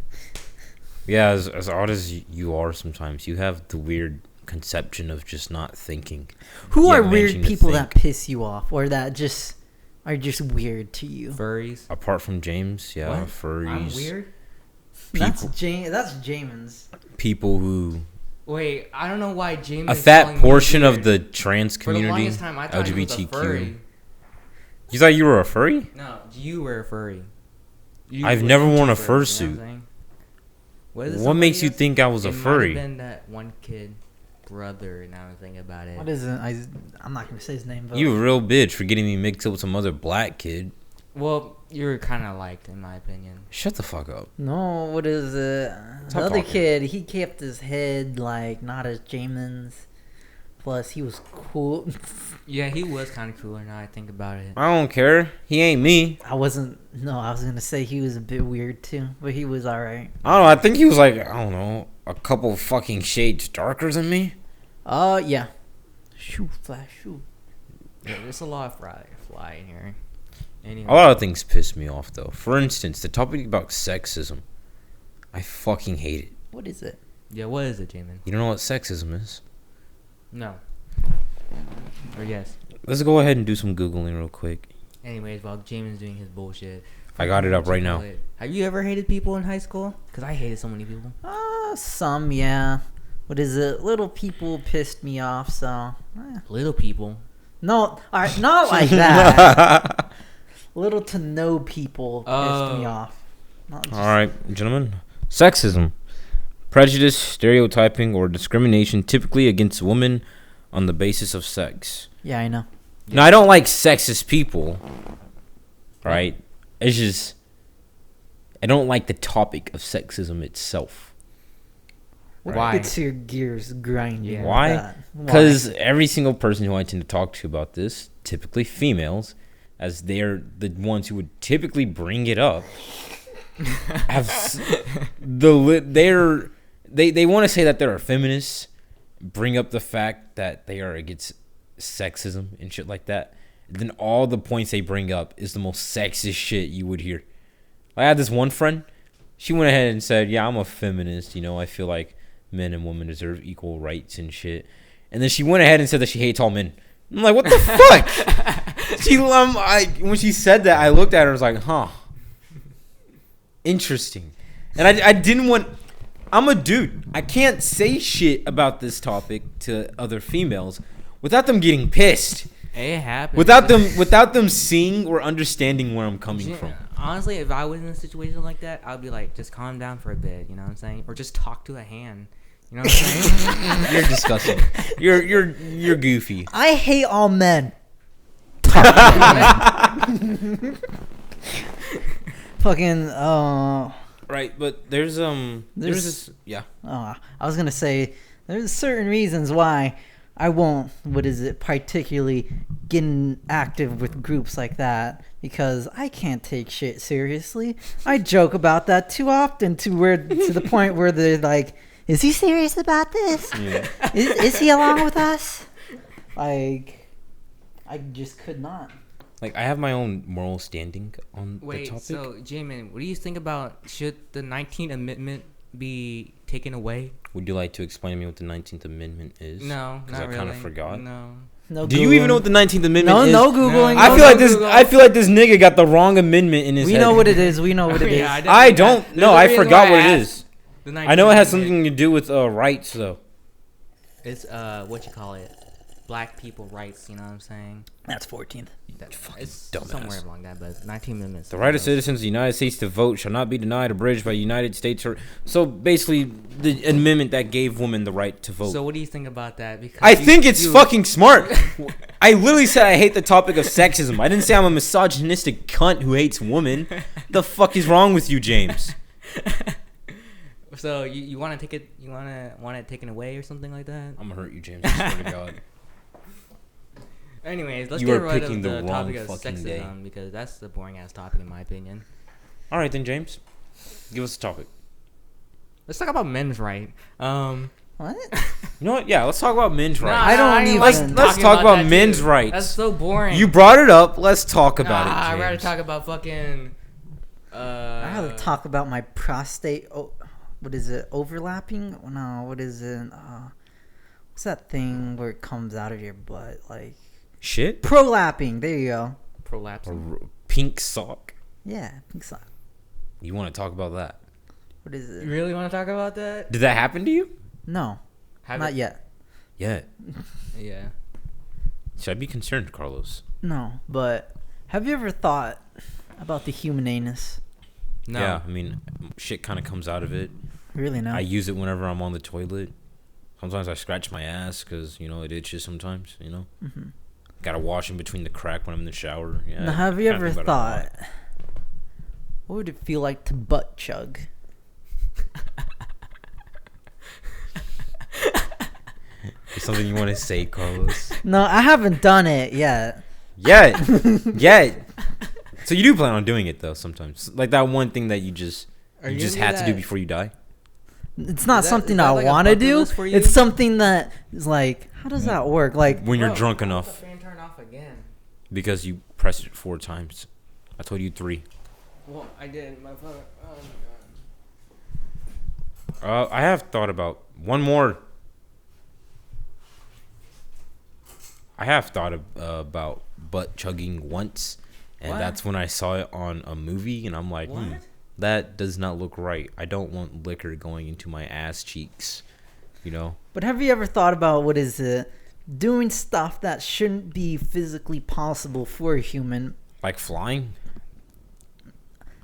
Yeah, as odd as you are sometimes, you have the weird conception of just not thinking. Who Yeah, are managing weird to people that think. piss you off or that just are just weird to you? furries. Apart from James, yeah, What? furries. I'm weird. That's Jamin's. People who Wait, I don't know why James. a is fat calling me portion of weird. the trans For the community, longest time, I thought he was a LGBTQ. furry. You thought you were a furry? No, you were a furry. You I've were never into worn a furries, you know fursuit. what I'm saying? Was it What makes somebody you else? think I was a It might have furry? been that one kid, brother. Now I'm thinking about it. What is it? I'm not gonna say his name, but You a real bitch for getting me mixed up with some other black kid. Well, you're kind of liked, in my opinion. Shut the fuck up. no, what is it? Stop The other talking. kid, he kept his head like not as Jamin's. Plus, he was cool. Yeah, he was kind of cooler now I think about it. I don't care. He ain't me. I was gonna say he was a bit weird too, but he was alright. I don't know. I think he was like, I don't know, a couple fucking shades darker than me. Yeah. Shoo, flash, shoo. Yeah, there's a lot of fly in here. Anyway, A lot of things piss me off, though. For instance, the topic about sexism. I fucking hate it. What is it? yeah, what is it, Jamin? You don't know what sexism is? No. Or yes. Let's go ahead and do some Googling real quick. Anyways, while Jamin's doing his bullshit. I got it up What you right now. call it? Have you ever hated people in high school? Because I hated so many people. Some, yeah. What is it? Little people pissed me off, so. Little people. No, alright, not like that. Little to no people pissed me Oh. off. Not just- All right, gentlemen. Sexism. Prejudice, stereotyping, or discrimination typically against women on the basis of sex. Yeah, I know. Now, I don't like sexist people. Right? It's just... I don't like the topic of sexism itself. What Why? gets your gears grinding? Yeah. with Why? that? Because every single person who I tend to talk to about this, typically females, as they're the ones who would typically bring it up, they want to say that they're a feminist, bring up the fact that they are against sexism and shit like that. And then all the points they bring up is the most sexist shit you would hear. I had this one friend. She went ahead and said, "Yeah, I'm a feminist. You know, I feel like men and women deserve equal rights and shit." And then she went ahead and said that she hates all men. I'm like, what the fuck? When she said that, I looked at her and was like, huh. Interesting. And I didn't want... I'm a dude. I can't say shit about this topic to other females without them getting pissed. It happens. Without them seeing or understanding where I'm coming from. Honestly, if I was in a situation like that, I'd be like, just calm down for a bit. You know what I'm saying? Or just talk to a hand. You know what I'm saying? You're disgusting. You're goofy. I hate all men. Fucking Right, but there's this, yeah. I was gonna say there's certain reasons why I won't particularly get active with groups like that, because I can't take shit seriously. I joke about that too often to the point where they're like, is he serious about this? Yeah. Is he along with us? Like, I just could not. Like, I have my own moral standing on the Wait, topic. so, Jamin, what do you think about should the 19th Amendment be taken away? Would you like to explain to me what the 19th Amendment is? No, Because not I really. kind of forgot. No. No. Do you even know what the 19th Amendment is? No googling. No. I no feel like Google. this. I feel like this nigga got the wrong amendment in his We head. know what it is. We know what it is. Yeah, I definitely don't. got- No, there's a I reason forgot why what it I is. asked the I know it has 19th something to do with rights, though. It's what you call it. black people rights. You know what I'm saying? That's 14th. It's dumbass. somewhere along that, but 19 amendments. The right of citizens of the United States to vote shall not be denied or abridged by the United States. So basically, the amendment that gave women the right to vote. So what do you think about that? Because I think it's fucking smart. I literally said I hate the topic of sexism. I didn't say I'm a misogynistic cunt who hates women. The fuck is wrong with you, James? So you want to take it? You want it taken away or something like that? I'm gonna hurt you, James. I swear to God. Anyways, let's You get are rid picking of the the wrong topic of fucking sexism day. because that's the boring ass topic in my opinion. All right then, James. Give us a topic. Let's talk about men's right. What? You know what? Yeah, let's talk about men's rights. I don't ain't even- like Let's talking talk about that men's too. rights. That's so boring. You brought it up. Let's talk about it, I'd rather James. talk about fucking. I have to talk about my prostate. Oh, what is it? Overlapping? No, what is it? What's that thing where it comes out of your butt? Like Shit. prolapping. There you go. Prolapse. A pink sock. Yeah, I think so. You want to talk about that? What is You it? really want to talk about that? Did that happen to you? No, not yet. Yeah. Yeah. Should I be concerned, Carlos? No, but have you ever thought about the human anus? No. Yeah. I mean, shit kind of comes out of it. Really, no. I use it whenever I'm on the toilet. Sometimes I scratch my ass because, it itches sometimes, Mm-hmm. Gotta wash in between the crack when I'm in the shower. Yeah. Now, have you kinda ever think about it a thought, lot. what would it feel like to butt chug? Is something you want to say, Carlos? No, I haven't done it yet. Yet. So you do plan on doing it, though, sometimes. Like that one thing that you just Are you you just gonna had do to do that? before you die. It's not Is that- something is that I like a want to bucket do. list for you? It's something that is like, how does that work? Like, When you're Bro, drunk why is enough. the fan turned off again? Because you pressed it 4 times. I told you 3. Well, I did. My phone. Oh my god. I have thought about one more. I have thought about butt chugging once, and What? that's when I saw it on a movie, and I'm like, What? that does not look right. I don't want liquor going into my ass cheeks, but have you ever thought about what is it? Doing stuff that shouldn't be physically possible for a human, like flying.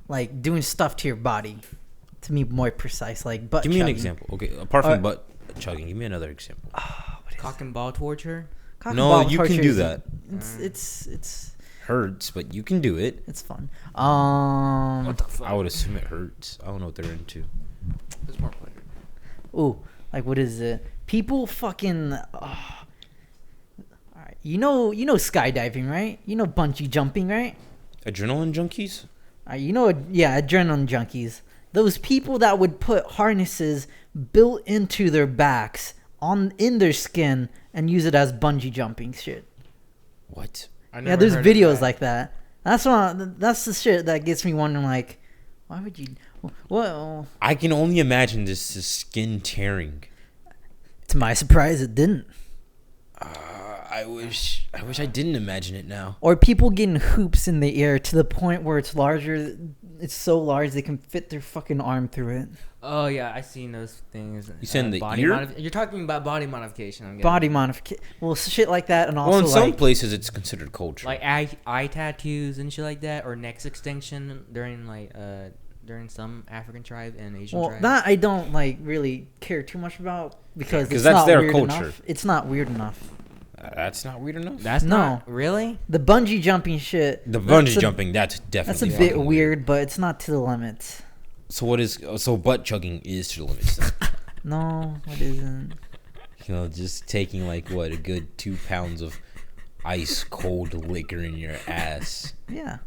like doing stuff to your body. To be more precise, like butt Give me an chugging. example. Okay, apart from Alright. butt chugging, give me another example. Cock and ball torture. Cock and No, ball you can torture do is- that. It's Hurts, but you can do it. it's fun. What the fuck? I would assume it hurts. I don't know what they're into. It's more pleasure. Ooh, like what is it? People fucking. Alright, you know skydiving, right? You know bungee jumping, right? Adrenaline junkies? Adrenaline junkies. Those people that would put harnesses built into their backs in their skin and use it as bungee jumping shit. What? Yeah, there's videos like that. That's the shit that gets me wondering, like, why would you? Well, I can only imagine this is skin tearing. to my surprise, it didn't. I wish I didn't imagine it now. Or people getting hoops in the air to the point where it's larger. It's so large they can fit their fucking arm through it. Oh yeah, I seen those things. You said in the body ear? You're talking about body modification. I'm guessing. Body modification. Well, shit like that, and also Well, in some like places it's considered culture. like eye tattoos and shit like that, or neck extension during some African tribe and Asian well, tribe. that I don't like really care too much about because 'Cause it's that's not their weird culture. enough. It's not weird enough. That's not weird enough. That's No. not really. The bungee jumping shit. The that's bungee a- jumping, that's That's definitely a bit fucking weird, but it's not to the limits. So butt chugging is to the limits. then. No, it isn't. Just taking like what, a good 2 pounds of ice cold liquor in your ass, Yeah.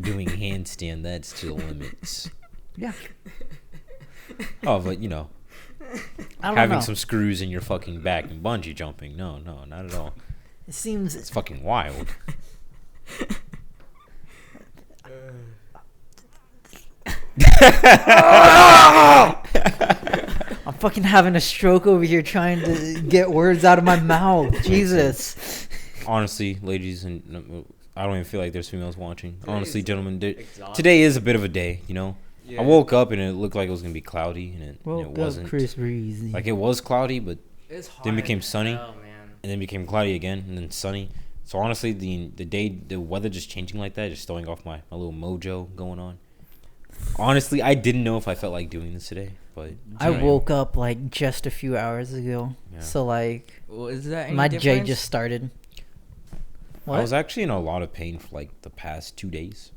doing handstand. That's to the limits. Yeah. Oh, but I don't having know. some screws in your fucking back and bungee jumping. No, not at all. It seems It's fucking wild. I'm fucking having a stroke over here trying to get words out of my mouth. Jesus. Honestly, ladies and I don't even feel like there's females watching. Honestly, gentlemen, exhausting. today is a bit of a day. I Yeah. woke up and it looked like it was gonna be cloudy, and it Woke wasn't. up Chris Breezy. Like it was cloudy, but It's hard then became as sunny. hell, man. and then became cloudy again, and then sunny. So honestly, the weather just changing like that, just throwing off my little mojo going on. Honestly, I didn't know if I felt like doing this today, but I woke up like just a few hours ago, Yeah. so like Well, is that any my difference? day just started. I was actually in a lot of pain for like the past 2 days.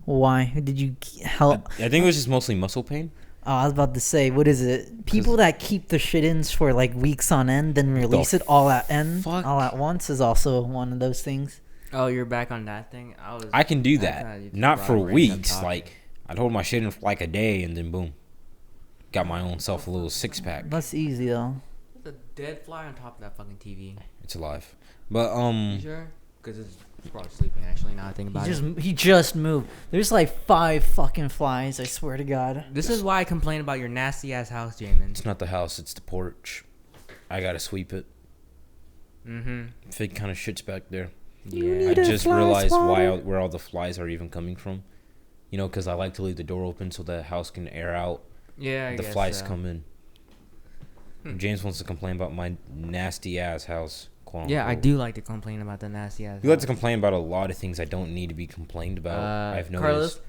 Why did you help? I think it was just mostly muscle pain. Oh, I was about to say, what is it? People that keep the shit-ins for like weeks on end, then release it all at once is also one of those things. Oh, you're back on that thing. I can do thought that, you not brought for a random weeks. topic. Like I'd hold my shit in for like a day, and then boom, got my own self a little 6-pack. That's easy though. There's a dead fly on top of that fucking TV. It's alive, but You sure? Because it's probably sleeping. Actually, now I think about it. He just moved. There's like 5 fucking flies. I swear to God. This is why I complain about your nasty ass house, Jamin. it's not the house, it's the porch. I gotta sweep it. Mm-hmm. If it kind of shits back there. You Yeah. I need a just fly realized swatter. where all the flies are even coming from. You know, because I like to leave the door open so the house can air out. Yeah, I The guess flies so. come in. James wants to complain about my nasty ass house. Quote Yeah, I unquote. do like to complain about the nasty ass. You like to complain about a lot of things I don't need to be complained about. I've noticed. Carlos,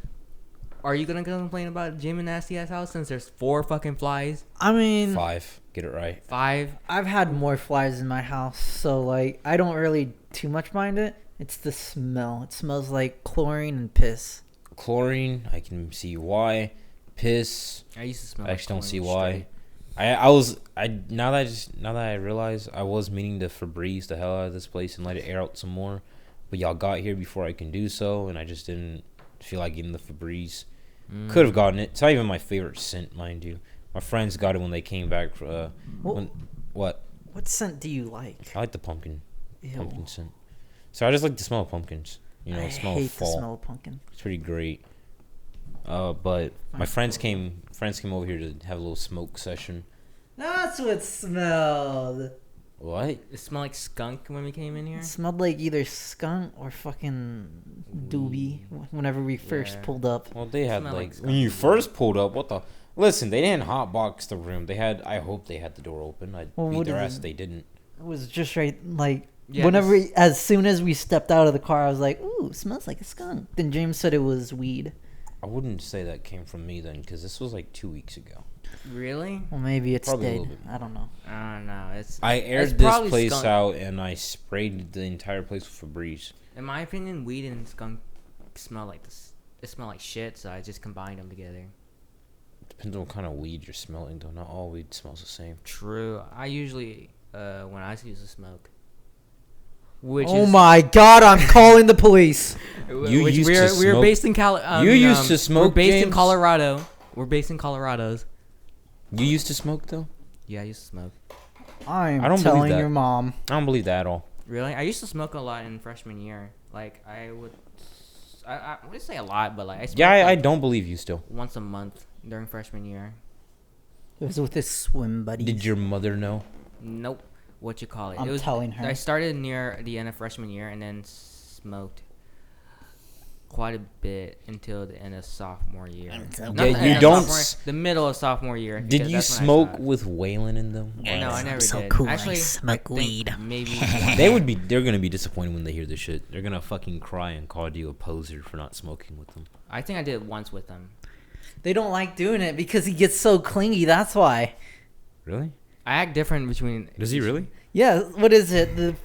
are you gonna complain about Jamin nasty ass house since there's 4 fucking flies? I mean, 5. Get it right. 5. I've had more flies in my house, so like I don't really too much mind it. It's the smell. It smells like chlorine and piss. Chlorine, I can see why. Piss, I used to smell. I like actually don't see chlorine why. straight. Now that I realize, I was meaning to Febreze the hell out of this place and let it air out some more, but y'all got here before I can do so, and I just didn't feel like getting the Febreze. Could have gotten it. It's not even my favorite scent, mind you. My friends got it when they came back. What? What scent do you like? I like the pumpkin Ew. scent. So I just like the smell of pumpkins. You know, I smell hate of fall. the smell of pumpkin. It's pretty great. But my friends came over here to have a little smoke session. That's what it smelled. What? It smelled like skunk when we came in here. It smelled like either skunk or fucking doobie whenever we first Yeah. pulled up. Well, they had Smell like like when you skunk. first pulled up. What the? Listen, they didn't hotbox the room. They had. I hope they had the door open. I Well, beat what their is ass. it? They didn't. It was just right, like, Yeah, whenever, as soon as we stepped out of the car, I was like, ooh, it smells like a skunk. Then James said it was weed. I wouldn't say that came from me then, because this was like 2 weeks ago. Really? Well, maybe it's Probably a dead. little bit. I don't know. I don't know. It's I aired It's this probably place skunk. out and I sprayed the entire place with Febreze. in my opinion, weed and skunk smell like this. It smell like shit, so I just combined them together. Depends on what kind of weed you're smelling, though. Not all weed smells the same. True. I usually when I used to smoke. Which Oh is, my God, I'm calling the police. You which used we're, to we're smoke- based in You used to We're smoke, based in James? Colorado. We're based in Colorado's. You used to smoke, though? Yeah, I used to smoke. I'm I don't believe telling that. your mom. I don't believe that at all. Really? I used to smoke a lot in freshman year. Like I wouldn't say a lot, but like I smoked Yeah, I like, don't believe you still. once a month during freshman year. It was with his swim buddy. Did your mother know? Nope. What you call it? I'm it was, telling her. I started near the end of freshman year and then smoked quite a bit until the end of sophomore year. Not Yeah, the you end of don't sophomore year, the middle of sophomore year. Did because you that's when I smoke stopped. with Waylon in them? No, I Or- never so did. cool, I Actually, smoke think weed. Maybe They're gonna be disappointed when they hear this shit. They're gonna fucking cry and call you a poser for not smoking with them. I think I did it once with them. They don't like doing it because he gets so clingy. That's why. Really? I act different between. Does he really? Yeah, what is it? The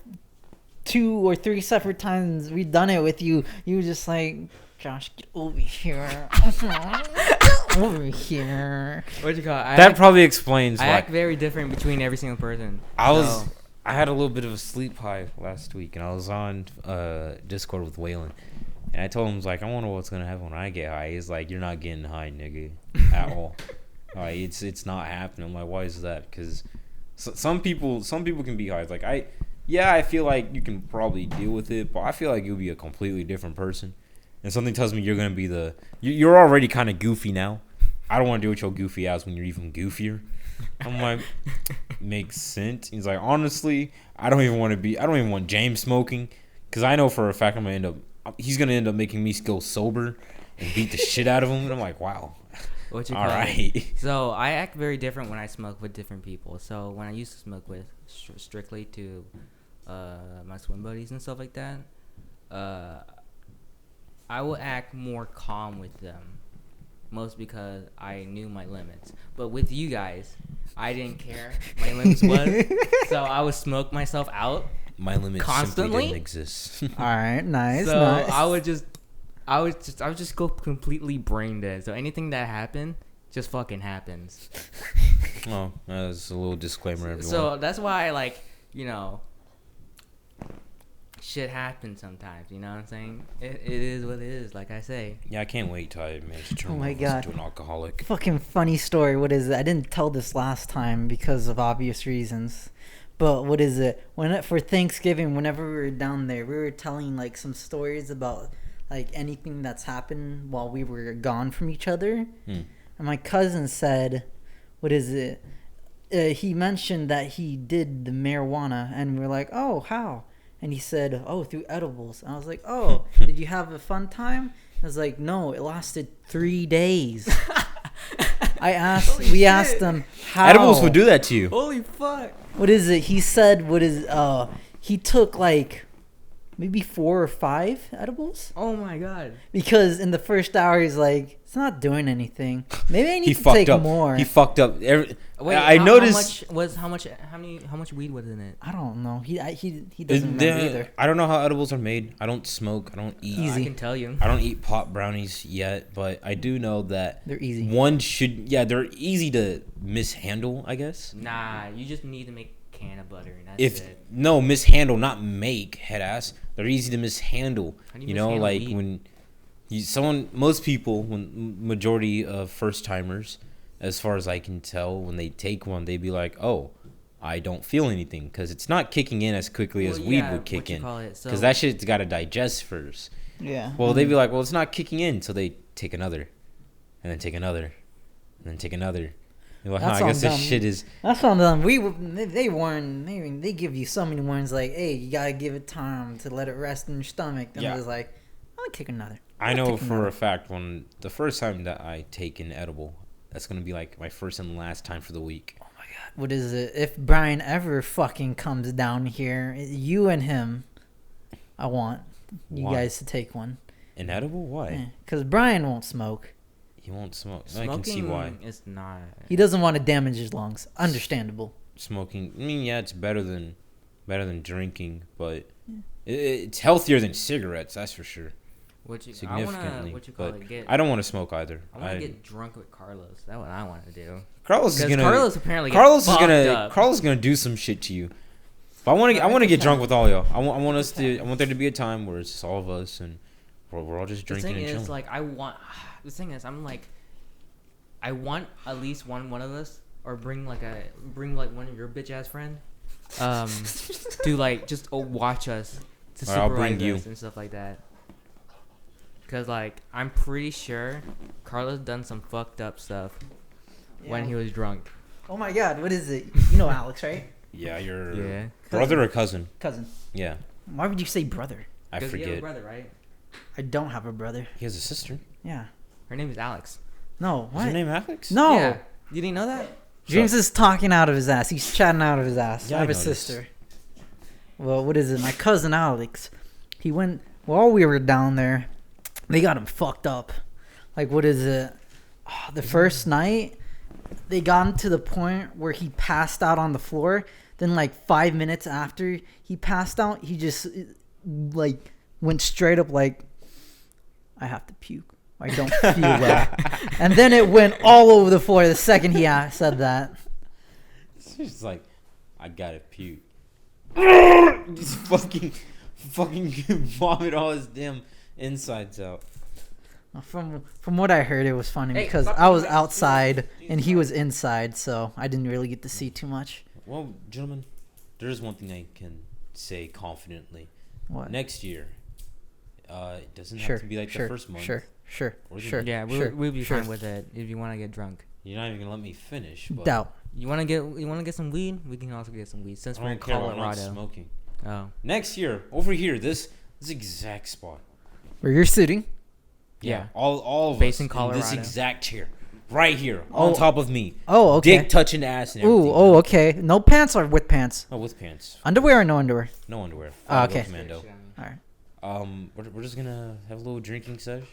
2 or 3 separate times we've done it with you, you were just like, Josh, get over here. Get over here. What you call it? That probably explains I why. act very different between every single person. So, I had a little bit of a sleep high last week, and I was on Discord with Waylon, and I told him, I was like, I wonder what's gonna happen when I get high. He's like, you're not getting high, nigga, at all. Like, it's not happening. I'm like, why is that? Because some people can be high. It's like I feel like you can probably deal with it, but I feel like you'll be a completely different person. And something tells me you're gonna be you're already kind of goofy now. I don't want to deal with your goofy ass when you're even goofier. I'm like, makes sense. He's like, honestly, I don't even want James smoking, because I know for a fact he's gonna end up making me go sober and beat the shit out of him. And I'm like, wow. what you All call right. it? So I act very different when I smoke with different people. So when I used to smoke with strictly to my swim buddies and stuff like that, I will act more calm with them, most because I knew my limits. But with you guys, I didn't care my limits was, so I would smoke myself out. My limits simply Constantly? didn't exist. All right, nice, So nice. I would just go completely brain dead. So anything that happened just fucking happens. Oh, that's a little disclaimer, everyone. So that's why, like, you know, shit happens sometimes. You know what I'm saying? It is what it is. Like I say. yeah, I can't wait till I manage to turn Oh my myself God. into an alcoholic. Fucking funny story. What is it? I didn't tell this last time because of obvious reasons. But what is it? For Thanksgiving, whenever we were down there, we were telling like some stories about like anything that's happened while we were gone from each other. And my cousin said, what is it? He mentioned that he did the marijuana, and we're like, oh, how? And he said, oh, through edibles. And I was like, oh, did you have a fun time? I was like, no, it lasted 3 days. We asked him how. Edibles would do that to you. Holy fuck! What is it? He said, he took like maybe 4 or 5 edibles. Oh my god! Because in the first hour, he's like, it's not doing anything. Maybe I need He to fucked take up. more. He fucked up. Wait, I noticed. How much weed was in it? I don't know. He doesn't remember either. I don't know how edibles are made. I don't smoke. I don't eat. Easy. I can tell you. I don't eat pot brownies yet, but I do know that They're easy. one should. Yeah, they're easy to mishandle, I guess. Nah, you just need to make can of butter and that's If it. no mishandle, not make head ass. They're easy to mishandle. How do you You know, mishandle like weed? when most people, when majority of first timers, as far as I can tell, when they take one, they be like, oh, I don't feel anything because it's not kicking in as quickly as weed would kick in. Because that shit's got to digest first. Yeah. Well, they'd be like, well, it's not kicking in, so they take another, and then take another, and then take another. You're like, That's I guess on this them. shit is. That's on them. They warn. They give you so many warnings like, hey, you gotta give it time to let it rest in your stomach. And Yeah. it was like, I'll kick another. I I'll know take for another. a fact when the first time that I take an edible, that's gonna be like my first and last time for the week. What is it? If Brian ever fucking comes down here, you and him, I want you Why? guys to take one. An edible? Why? Because Brian won't smoke. He won't smoke. I Smoking can see why. is not. He doesn't want to damage his lungs. Understandable. Smoking. I mean, yeah, it's better than drinking, but it's healthier than cigarettes. That's for sure. Significantly. I don't want to smoke either. I want to get drunk with Carlos. That's what I want to do. Carlos is Because gonna. Carlos apparently Carlos gets is gonna. fucked up. Carlos is gonna do some shit to you. But I want to get drunk with all y'all. I want us to. I want there to be a time where it's just all of us and we're all just The drinking thing and is, chilling. like, the thing is, I'm like, I want at least one of us, or bring one of your bitch ass friend, to like just watch us, to Alright, I'll bring supervise you. us and stuff like that. Cause like I'm pretty sure Carlos done some fucked up stuff when he was drunk. Oh my God, what is it? You know Alex, right? Yeah, your Yeah. brother or cousin? Cousin. Yeah, Why would you say brother? I Cause you have a forget. brother, right? I don't have a brother. He has a sister. Yeah. Her name is Alex. No. Is What? her name Alex? No. Yeah. You didn't know that? James is talking out of his ass. He's chatting out of his ass. Yeah, I have I a noticed. sister. Well, what is it? My cousin Alex. He went while we were down there. They got him fucked up. Like, what is it? Oh, the first night, they got him to the point where he passed out on the floor. Then, like 5 minutes after he passed out, he just like went straight up like, I have to puke. I don't feel well. And then it went all over the floor the second he said that. She's like, I gotta puke. Just fucking vomit all his damn insides out. From what I heard, it was funny Hey, because fuck I was you. outside and he was inside, so I didn't really get to see too much. Well, gentlemen, there is one thing I can say confidently. What? Next year, it doesn't Sure, have to be like sure, the first month. sure, Or the- sure. Yeah, sure, we'll be sure. fine with it if you want to get drunk. You're not even gonna let me finish. But Doubt. You want to get some weed? We can also get some weed since I we're in don't care. I'm not Colorado. smoking. Oh. Next year, over here, this exact spot. Where you're sitting? Yeah. All of Based us in this Colorado. exact chair. right here on top of me. Oh, okay. Dick touching ass and everything. Ooh, oh, okay. No pants or with pants? Oh, with pants. Underwear or no underwear? No underwear. Oh, okay. Commando. All right. We're just gonna have a little drinking sesh.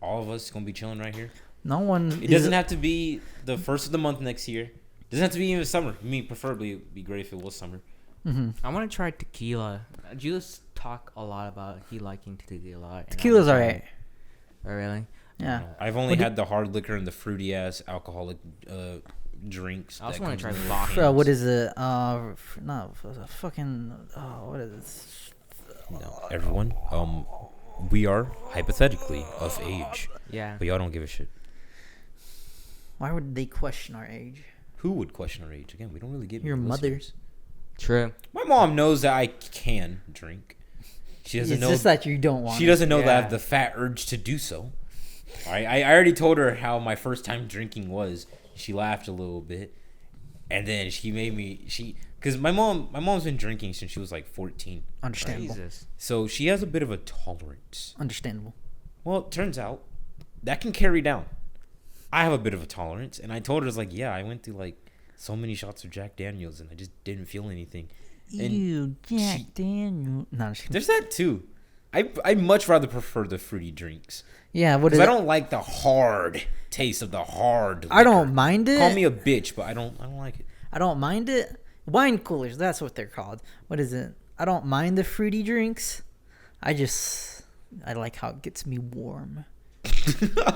All of us gonna be chilling right here. No one. It doesn't have to be the first of the month next year. It doesn't have to be even summer. Me, preferably, it'd be great if it was summer. I want to try tequila. Julius talk a lot about he liking tequila. and Tequila's I wanna alright. try it. Oh, really? Yeah. I've only had the hard liquor and the fruity ass alcoholic drinks. I also that want to comes try in vodka. cans. What is it? Fucking. What is it? No, everyone, we are hypothetically of age, Yeah. but y'all don't give a shit. Why would they question our age? Who would question our age? Again, we don't really give Your mother. True. My mom knows that I can drink. She doesn't It's know. just that you don't want. She doesn't know that I Yeah. have the fat urge to do so. All right, I already told her how my first time drinking was. She laughed a little bit, and then she made me because my mom's been drinking since she was like 14. Understandable. Jesus. So she has a bit of a tolerance. Understandable. Well, it turns out that can carry down. I have a bit of a tolerance, and I told her, I was like, yeah, I went through like so many shots of Jack Daniels, and I just didn't feel anything. And Ew, Jack Daniel. No, I'm just kidding. there's that too. I much rather prefer the fruity drinks. Yeah, what Because is I it? don't like the hard taste of the hard I don't liquor. mind it. Call me a bitch, but I don't like it. I don't mind it. Wine coolers, that's what they're called. What is it? I don't mind the fruity drinks. I like how it gets me warm. I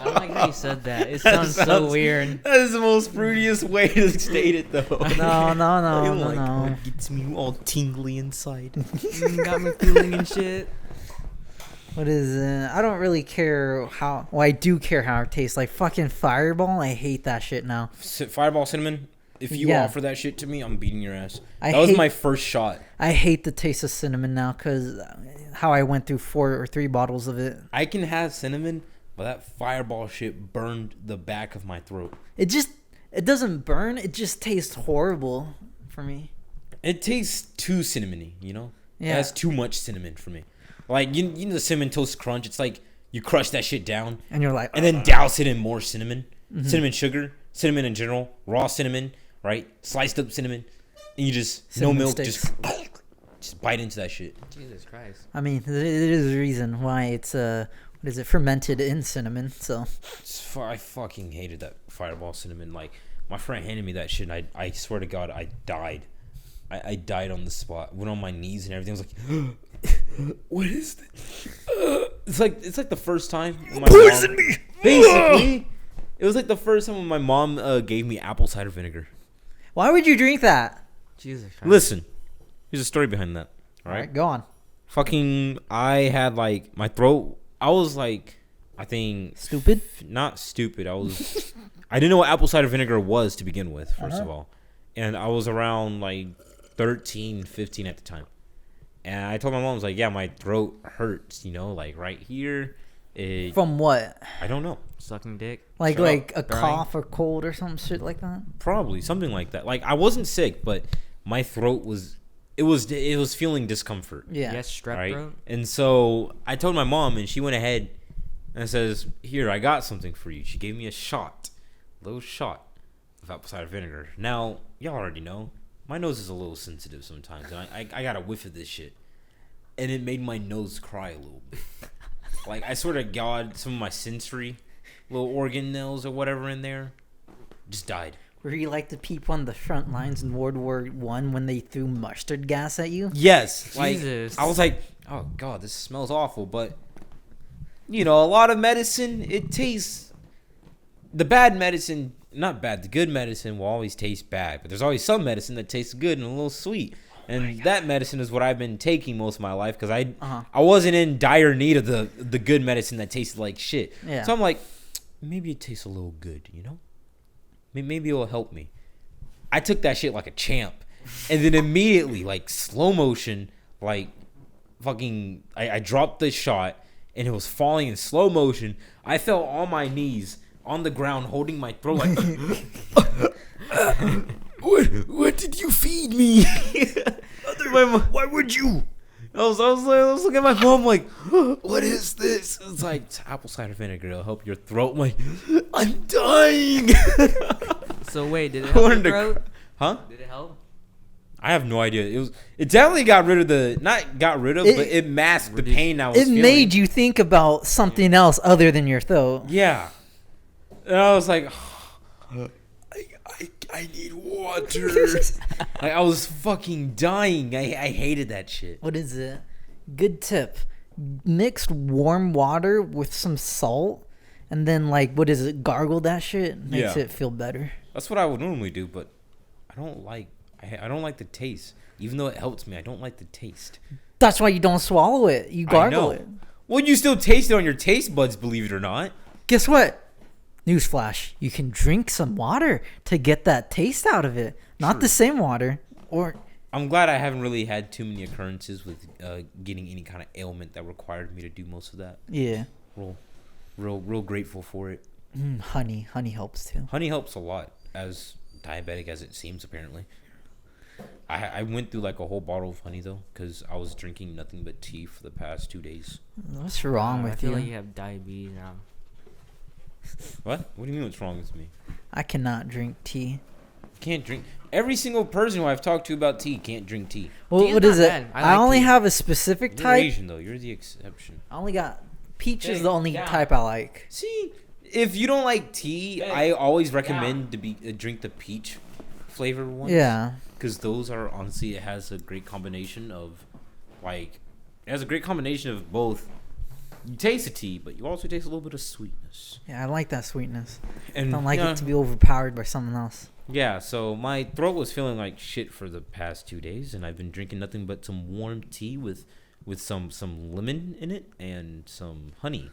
don't like how you said that. It sounds so weird. That is the most fruitiest way to state it, though. No, no, I no, like no, how no. it gets me all tingly inside. Got me feeling and shit. What is it? I don't really care how. Well, I do care how it tastes. Like fucking Fireball, I hate that shit now. Fireball cinnamon. If you Yeah. offer that shit to me, I'm beating your ass. I That was hate- my first shot. I hate the taste of cinnamon now because how I went through 4 or 3 bottles of it. I can have cinnamon, but that Fireball shit burned the back of my throat. It doesn't burn. It just tastes horrible for me. It tastes too cinnamony, you know? It Yeah. has too much cinnamon for me. Like, you know the Cinnamon Toast Crunch? It's like you crush that shit down And you're like, and then douse it in more cinnamon. Mm-hmm. Cinnamon sugar, cinnamon in general, raw cinnamon, right? Sliced up cinnamon. And you just, Cinnamon no milk, sticks. just bite into that shit. Jesus Christ. I mean, there is a reason why it's what is it, fermented in cinnamon. So I fucking hated that Fireball cinnamon. Like, my friend handed me that shit, and I swear to God, I died. I died on the spot. Went on my knees and everything. I was like, what is this? It's like the first time when my poisoned me. Basically, it was like the first time when my mom gave me apple cider vinegar. why would you drink that? Jesus Christ. Listen, here's a story behind that. All All right, right, go on. fucking, I had like my throat. I was like, I think Stupid. not stupid. I didn't know what apple cider vinegar was to begin with, 1st of all. And I was around like 13, 15 at the time. And I told my mom, I was like, yeah, my throat hurts, you know, like right here. From what? I don't know. Sucking dick. Like Shut like up. a cough or cold or some shit like that? Probably something like that. Like, I wasn't sick, but my throat was feeling discomfort. Yeah. Yes, strep Right. throat. And so I told my mom, and she went ahead and says, here, I got something for you. She gave me a little shot of apple cider vinegar. Now, y'all already know, my nose is a little sensitive sometimes, and I got a whiff of this shit. And it made my nose cry a little bit. Like, I swear to God, some of my sensory little organelles or whatever in there just died. Were you like the people on the front lines in World War One when they threw mustard gas at you? Yes. Like, Jesus. I was like, oh, God, this smells awful. But, you know, a lot of medicine, it tastes... The bad medicine... Not bad. The good medicine will always taste bad. But there's always some medicine that tastes good and a little sweet. And that medicine is what I've been taking most of my life. Because I wasn't in dire need of the good medicine that tasted like shit. Yeah. So I'm like, maybe it tastes a little good, you know? Maybe it will help me. I took that shit like a champ. And then immediately, like slow motion, like fucking... I dropped the shot. And it was falling in slow motion. I fell on my knees on the ground holding my throat like... What did you feed me? Why would you? I was looking at my mom like, what is this? It's like, it's apple cider vinegar. It'll help your throat. I'm like, I'm dying. So wait, did it I help wanted your to throat? Huh? Did it help? I have no idea. It definitely got rid of but it masked the pain I was It feeling. made you think about something else other than your throat. Yeah. And I was like, I need water. Like, I was fucking dying. I hated that shit. What is it? Good tip. Mix warm water with some salt, and then what is it? Gargle that shit. Makes Yeah. it feel better. That's what I would normally do, but I don't like the taste. Even though it helps me, I don't like the taste. That's why you don't swallow it. You gargle it. Well, you still taste it on your taste buds, believe it or not. Guess what? Newsflash. You can drink some water to get that taste out of it. Not True. the same water. Or I'm glad I haven't really had too many occurrences with getting any kind of ailment that required me to do most of that. yeah. Real grateful for it. Honey. Honey helps too. Honey helps a lot, as diabetic as it seems, apparently. I went through like a whole bottle of honey, though, because I was drinking nothing but tea for the past 2 days. What's wrong I with feel you? like you have diabetes now. What? What do you mean what's wrong with me? I cannot drink tea. Can't drink. Every single person who I've talked to about tea can't drink tea. Well, Tea is what not is it? bad. I I like only tea. have a specific You're type. Asian, though. You're the exception. I only got peach is Hey, the only yeah. type I like. See, if you don't like tea, Hey, I always recommend to drink the peach flavored ones. Yeah. Because those are, honestly, it has a great combination of, it has a great combination of both. You taste the tea, but you also taste a little bit of sweetness. Yeah, I like that sweetness. And Don't like yeah, it to be overpowered by something else. Yeah, so my throat was feeling like shit for the past 2 days, and I've been drinking nothing but some warm tea with some lemon in it and some honey.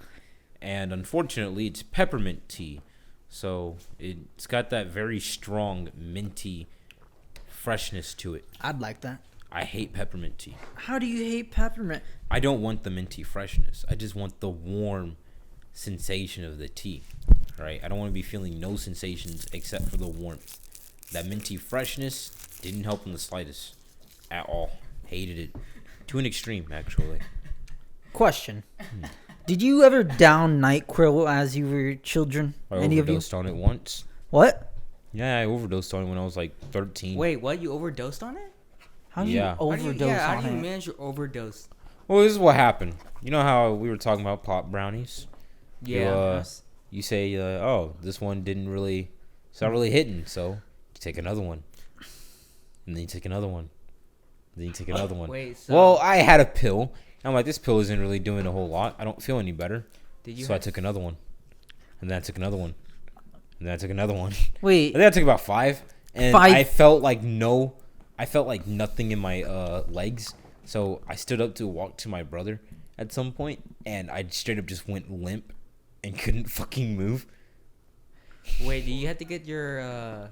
And unfortunately, it's peppermint tea. So it's got that very strong minty freshness to it. I'd like that. I hate peppermint tea. How do you hate peppermint? I don't want the minty freshness. I just want the warm sensation of the tea. Right? I don't want to be feeling no sensations except for the warmth. That minty freshness didn't help in the slightest. At all. Hated it. To an extreme, actually. Question. Did you ever down NyQuil as you were children? I Any of you? overdosed on it once. What? Yeah, I overdosed on it when I was like 13. Wait, what? You overdosed on it? How do Yeah. you overdose How on do you it? manage your overdose? Well, this is what happened. You know how we were talking about pop brownies? Yeah. You say, oh, this one didn't really, it's not really hitting, so you take another one. And then you take another one. Then you take another one. Wait, so Well, I had a pill. I'm like, this pill isn't really doing a whole lot. I don't feel any better. did you So I took another one. And then I took another one. And then I took another one. I Wait, think I took about 5. And 5? I felt like nothing in my legs. So I stood up to walk to my brother at some point, and I straight up just went limp and couldn't fucking move. Wait, do you have to get your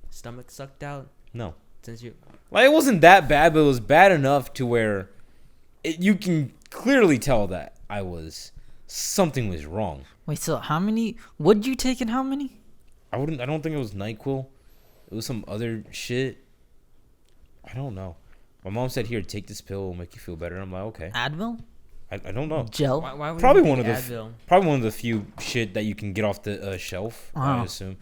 stomach sucked out No. since you? Like, it wasn't that bad, but it was bad enough to where you can clearly tell that something was wrong. wait. So how many? What'd you take and how many? I don't think it was NyQuil. It was some other shit. I don't know. My mom said, here, take this pill, it'll make you feel better. I'm like, okay. Advil, I don't know. gel. Why would Probably you one take of the Advil? Probably one of the few shit that you can get off the shelf, I Oh. assume.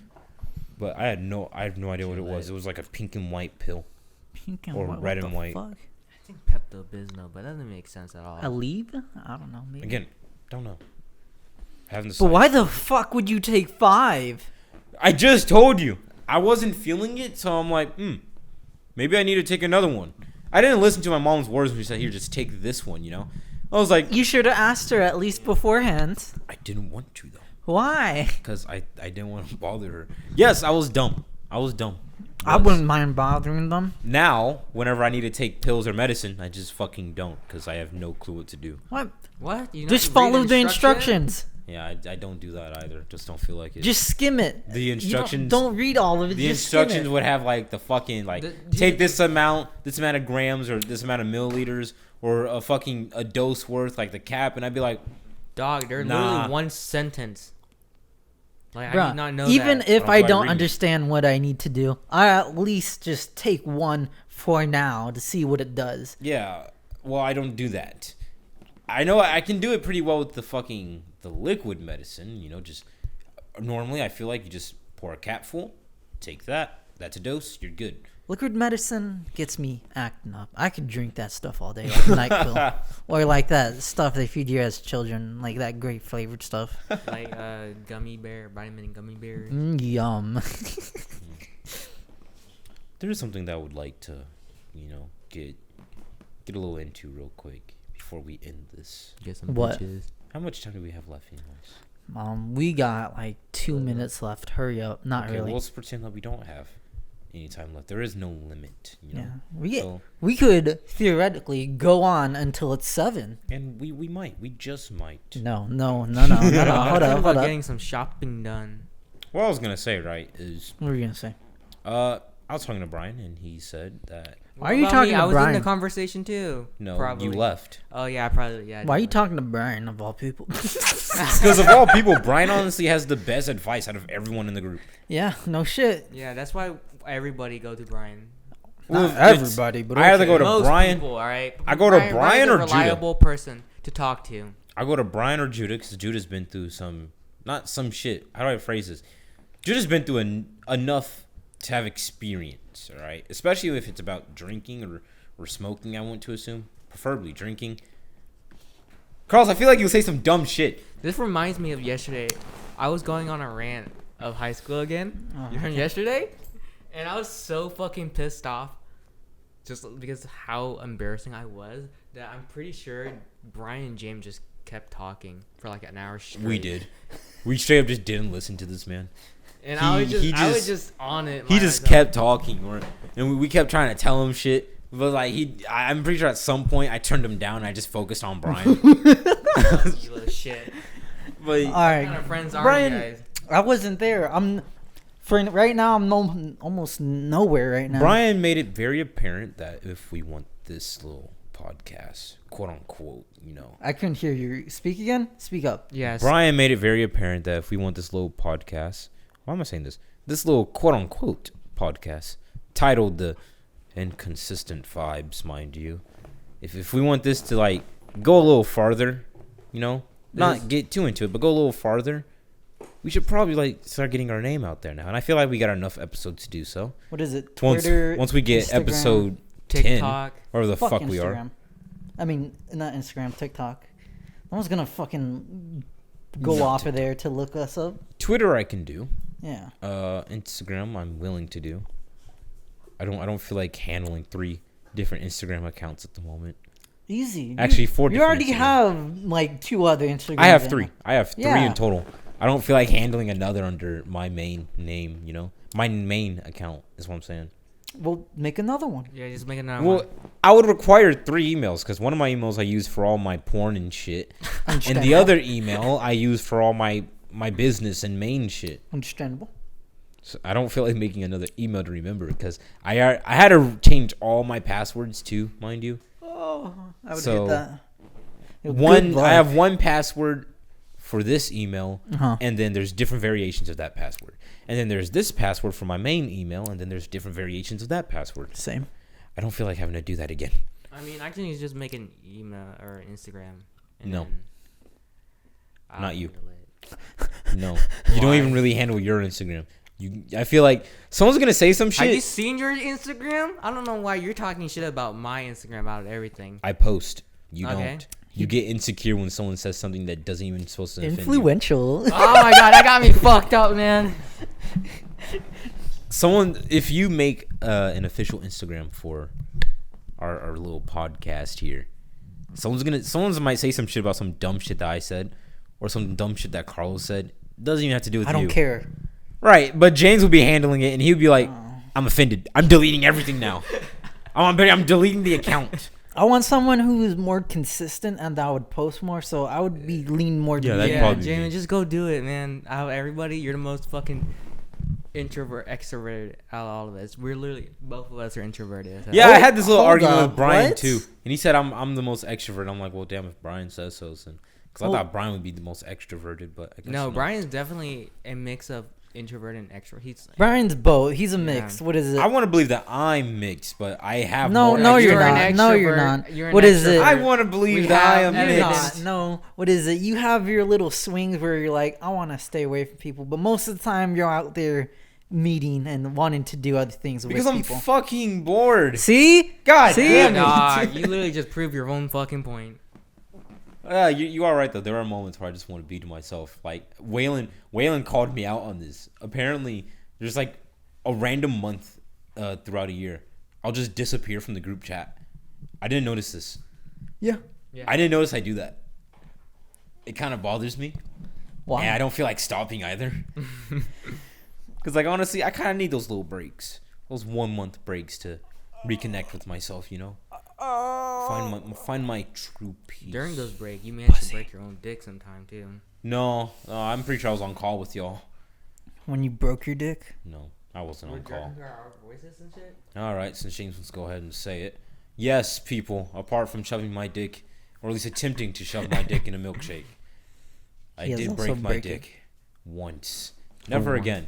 But I have no idea what it was. It was like a pink and white pill. Pink and or white. red What and the white. Fuck? I think Pepto-Bismol, but that doesn't make sense at all. Aleve? I don't know. Maybe. Again, don't know. Haven't But why decided. the fuck would you take 5? I just told you. I wasn't feeling it, so I'm like, maybe I need to take another one. I didn't listen to my mom's words when she said, here, just take this one, you know? I was like, You should have asked her at least beforehand. I didn't want to, though. Why? Because I didn't want to bother her. Yes, I was dumb. I Was. wouldn't mind bothering them. Now, whenever I need to take pills or medicine, I just fucking don't because I have no clue what to do. What? What? You Just not read follow the instructions. Yeah, I don't do that either. Just don't feel like it. Just skim it. The You don't- instructions. Don't read all of it. The just skim instructions it. would have like the fucking like The- take this amount of grams or this amount of milliliters or a dose worth like the cap, and I'd be like, Dog, they're Nah. literally one sentence. Like I Bruh, did not know even that. if That's I why I don't read it. understand what I need to do, I at least just take one for now to see what it does. yeah. Well, I don't do that. I know I can do it pretty well with the liquid medicine. You know, just normally I feel like you just pour a cap full, take that. That's a dose. You're good. Liquid medicine gets me acting up. I could drink that stuff all day, like NyQuil, or like that stuff they feed you as children, like that grape flavored stuff. Like gummy bear, vitamin gummy bears. Yum. There is something that I would like to, get a little into real quick before we end this. Get some What? bitches. How much time do we have left, anyways? We got like 2 minutes left. Hurry up. Not Okay, really. well, let's pretend that we don't have any time left. There is no limit, Yeah, So, we could theoretically go on until it's 7. and we might. We just might. No. Hold I'm up, thinking hold about up. getting some shopping done. What I was going to say, right, is What were you gonna say? I was talking to Brian, and he said that, Why are you About talking me? to I was in Brian? the conversation too. no, Probably. you left. Oh yeah, probably yeah. Why are you definitely. talking to Brian of all people? Because of all people, Brian honestly has the best advice out of everyone in the group. Yeah, no shit. Yeah, that's why everybody go to Brian. Well, Not it's- everybody, but I either okay. go to Most Brian. people, all right. I go to Brian Brian's or a Judah. reliable person to talk to. I go to Brian or Judah because Judah's been through not some shit. How do I phrase this? Judah's been through enough to have experience, all right? Especially if it's about drinking or smoking, I want to assume. Preferably drinking. Carlos, I feel like you'll say some dumb shit. This reminds me of yesterday. I was going on a rant of high school again. Oh, You heard yesterday? And I was so fucking pissed off just because of how embarrassing I was that I'm pretty sure Brian and James just kept talking for like an hour straight. We did. We straight up just didn't listen to this man. And He- I was he I was just- just on it. He my just ass kept talking, and we kept trying to tell him shit. But like I'm pretty sure at some point I turned him down. And I just focused on Brian. off, you little shit. But All What right, kind of friends are Brian. you guys? I wasn't there. Right now. I'm almost nowhere right now. Brian made it very apparent that if we want this little podcast, quote unquote, I couldn't hear you. Speak again. Speak up. Yes. Brian made it very apparent that if we want this little podcast, why am I saying this? This little quote unquote podcast titled the Inconsistent Vibes, mind you. If we want this to like go a little farther, not get too into it, but go a little farther, we should probably like start getting our name out there now. And I feel like we got enough episodes to do so. What is it? Once Twitter. we get Instagram, episode 10, TikTok. wherever the fuck fuck Instagram. we are. I mean, not Instagram. TikTok. No one's gonna fucking go off of there to look us up. Twitter I can do. Yeah. Instagram I'm willing to do. I don't feel like handling 3 different Instagram accounts at the moment. Easy. Actually, 4 You different already Instagram. have like 2 other Instagrams. I have in 3. it. I have 3 Yeah. in total. I don't feel like handling another under my main name, My main account is what I'm saying. Well, make another one. Yeah, just make another Well, one. I would require 3 emails because one of my emails I use for all my porn and shit. And the Understandable. other email I use for all my business and main shit. Understandable. So I don't feel like making another email to remember because I had to change all my passwords too, mind you. Oh, I would So, hate that. I have one password for this email, Uh-huh. and then there's different variations of that password. And then there's this password for my main email, and then there's different variations of that password. Same. I don't feel like having to do that again. I mean, I can just make an email or Instagram. and No. then I'll Not you. handle it. No, you don't even really handle your Instagram. I feel like someone's gonna say some Have you shit. seen your Instagram? I don't know why you're talking shit about my Instagram about everything. I post. You Okay. don't. You get insecure when someone says something that doesn't even supposed to offend you. Influential. Oh my god, that got me fucked up, man. If you make an official Instagram for our little podcast here, someone's might say some shit about some dumb shit that I said or some dumb shit that Carlos said. Doesn't even have to do with I you. don't care. Right, but James will be handling it and he would be like, Oh. I'm offended. I'm deleting everything now. I'm deleting the account. I want someone who is more consistent and that would post more, so I would be lean more to Yeah, that'd you. Yeah, probably be Jamie, me. just go do it, man. Out of everybody, you're the most fucking introvert, extroverted out of all of us. We're literally both of us are introverted. Yeah, I had this little hold argument up, with Brian what? too, and he said I'm the most extrovert. I'm like, well, damn, if Brian says so, because I Hold- thought Brian would be the most extroverted, but I guess No, not. Brian's definitely a mix of introvert and extrovert. He's Brian's both. He's a Yeah. mix. What is it? I want to believe that I'm mixed, but I have No, more no, you're You're an not. No, you're extrovert. not. You're an What is it? extrovert. I want to believe We that I have am You're evidence. mixed. not. No. What is it? You have your little swings where you're like, I want to stay away from people, but most of the time you're out there meeting and wanting to do other things Because with I'm people. fucking bored. See? God See? damn it. Nah, you literally just proved your own fucking point. You are right though. There are moments where I just want to be to myself. Like Waylon called me out on this. Apparently, there's like a random month throughout a year, I'll just disappear from the group chat. I didn't notice this. Yeah. I didn't notice I do that. It kind of bothers me. Why? And I don't feel like stopping either. Because like honestly, I kind of need those little breaks, those 1 month breaks to reconnect with myself. You know, find my true peace. During those breaks, you managed to break your own dick sometime too. No, I'm pretty sure I was on call with y'all. When you broke your dick? No, I wasn't on call. Our voices and shit. All right, since James wants to go ahead and say it. Yes, people, apart from shoving my dick, or at least attempting to shove my dick in a milkshake, I He has did also break my break it. dick once. Never again.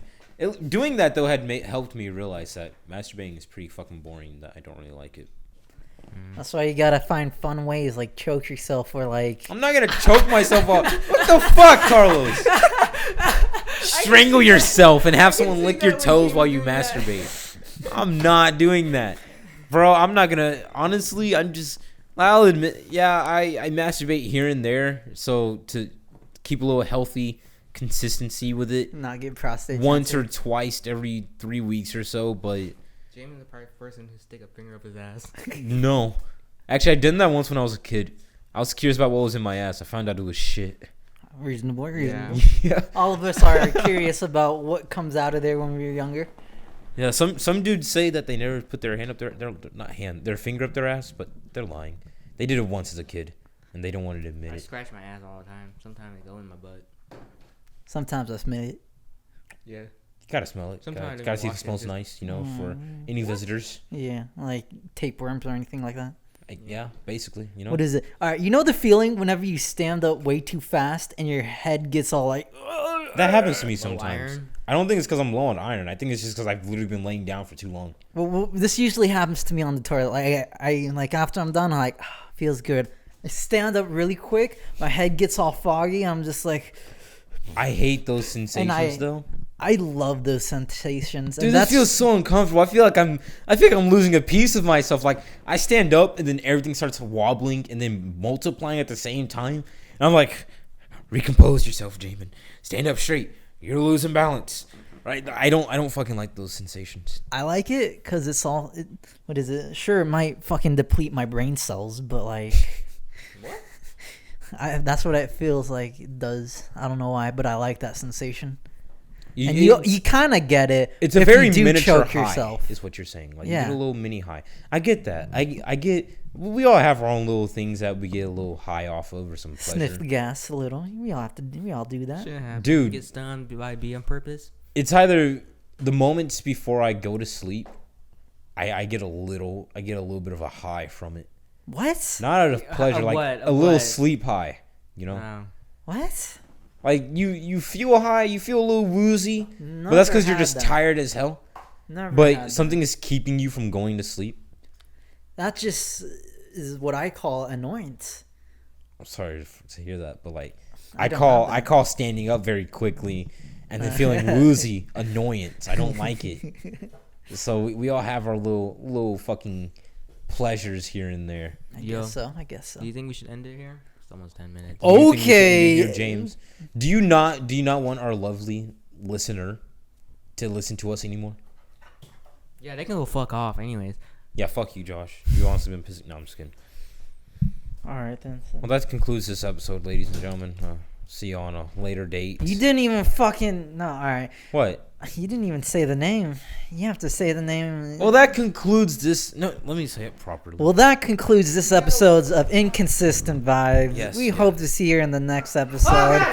Doing that, though, had helped me realize that masturbating is pretty fucking boring, that I don't really like it. That's why you gotta find fun ways, like choke yourself or like. I'm not going to choke myself up. What the fuck, Carlos? Strangle yourself and have someone lick your toes while you masturbate. I'm not doing that. Bro, I'm not going to. Honestly, I'll admit, yeah, I masturbate here and there. So to keep a little healthy consistency with it. Not get prostate Once cancer. or twice every 3 weeks or so, but Jamie is the perfect person to stick a finger up his ass. no. Actually, I did that once when I was a kid. I was curious about what was in my ass. I found out it was shit. Reasonable. Yeah. All of us are curious about what comes out of there when we were younger. Yeah, some dudes say that they never put their hand up their finger up their ass, but they're lying. They did it once as a kid, and they don't want to admit I it. scratch my ass all the time. Sometimes they go in my butt. Sometimes I smell it. Yeah. You gotta smell it. Sometimes I Gotta see if wash it it, smells just- nice, for any visitors. Yeah, like tapeworms or anything like that. Yeah, basically, What is it? All right, you know the feeling whenever you stand up way too fast and your head gets all like. That happens to me Low sometimes. iron? I don't think it's because I'm low on iron. I think it's just because I've literally been laying down for too long. Well, this usually happens to me on the toilet. Like I like after I'm done, I'm like, feels good. I stand up really quick. My head gets all foggy. I'm just like, I hate those sensations though. I love those sensations. Dude, and that feels so uncomfortable. I feel like I'm losing a piece of myself. Like I stand up and then everything starts wobbling and then multiplying at the same time. And I'm like, recompose yourself, Jamin. Stand up straight. You're losing balance. Right? I don't fucking like those sensations. I like it because it's all. What is it? Sure, it might fucking deplete my brain cells, but like. What? That's what it feels like. It does. I don't know why, but I like that sensation. And you kind of get it. It's a if very you do miniature choke high, yourself. is what you're saying. Like Yeah. you get a little mini high. I get that. I get. We all have our own little things that we get a little high off of or some pleasure. Sniff the gas a little. We all do that. Shouldn't happen. Dude. Get stung by bee on purpose. It's either the moments before I go to sleep, I get a little bit of a high from it. What? Not out of pleasure, like what? a little What? sleep high. You know, No. What? like you feel high, you feel a little woozy, but Never that's because you're had just that. tired as hell. Never had But that. something is keeping you from going to sleep. That just is what I call annoyance. I'm sorry to hear that, but like I I don't call have I call standing up very quickly and then feeling woozy annoyance. I don't like it. So we all have our little fucking pleasures here and there. I Yo. guess so. I guess so. Do you think we should end it here? It's almost 10 minutes. Do you think we should Okay. end it here, James. Do you not want our lovely listener to listen to us anymore? Yeah, they can go fuck off anyways. Yeah, fuck you, Josh. You honestly been pissing. No, I'm just kidding. All right then. So. Well, that concludes this episode, ladies and gentlemen. See you on a later date. You didn't even fucking no. All right. What? You didn't even say the name. You have to say the name. Well, that concludes this. No, let me say it properly. Well, that concludes this episode's of Inconsistent Vibes. Yes, We yeah. hope to see you in the next episode.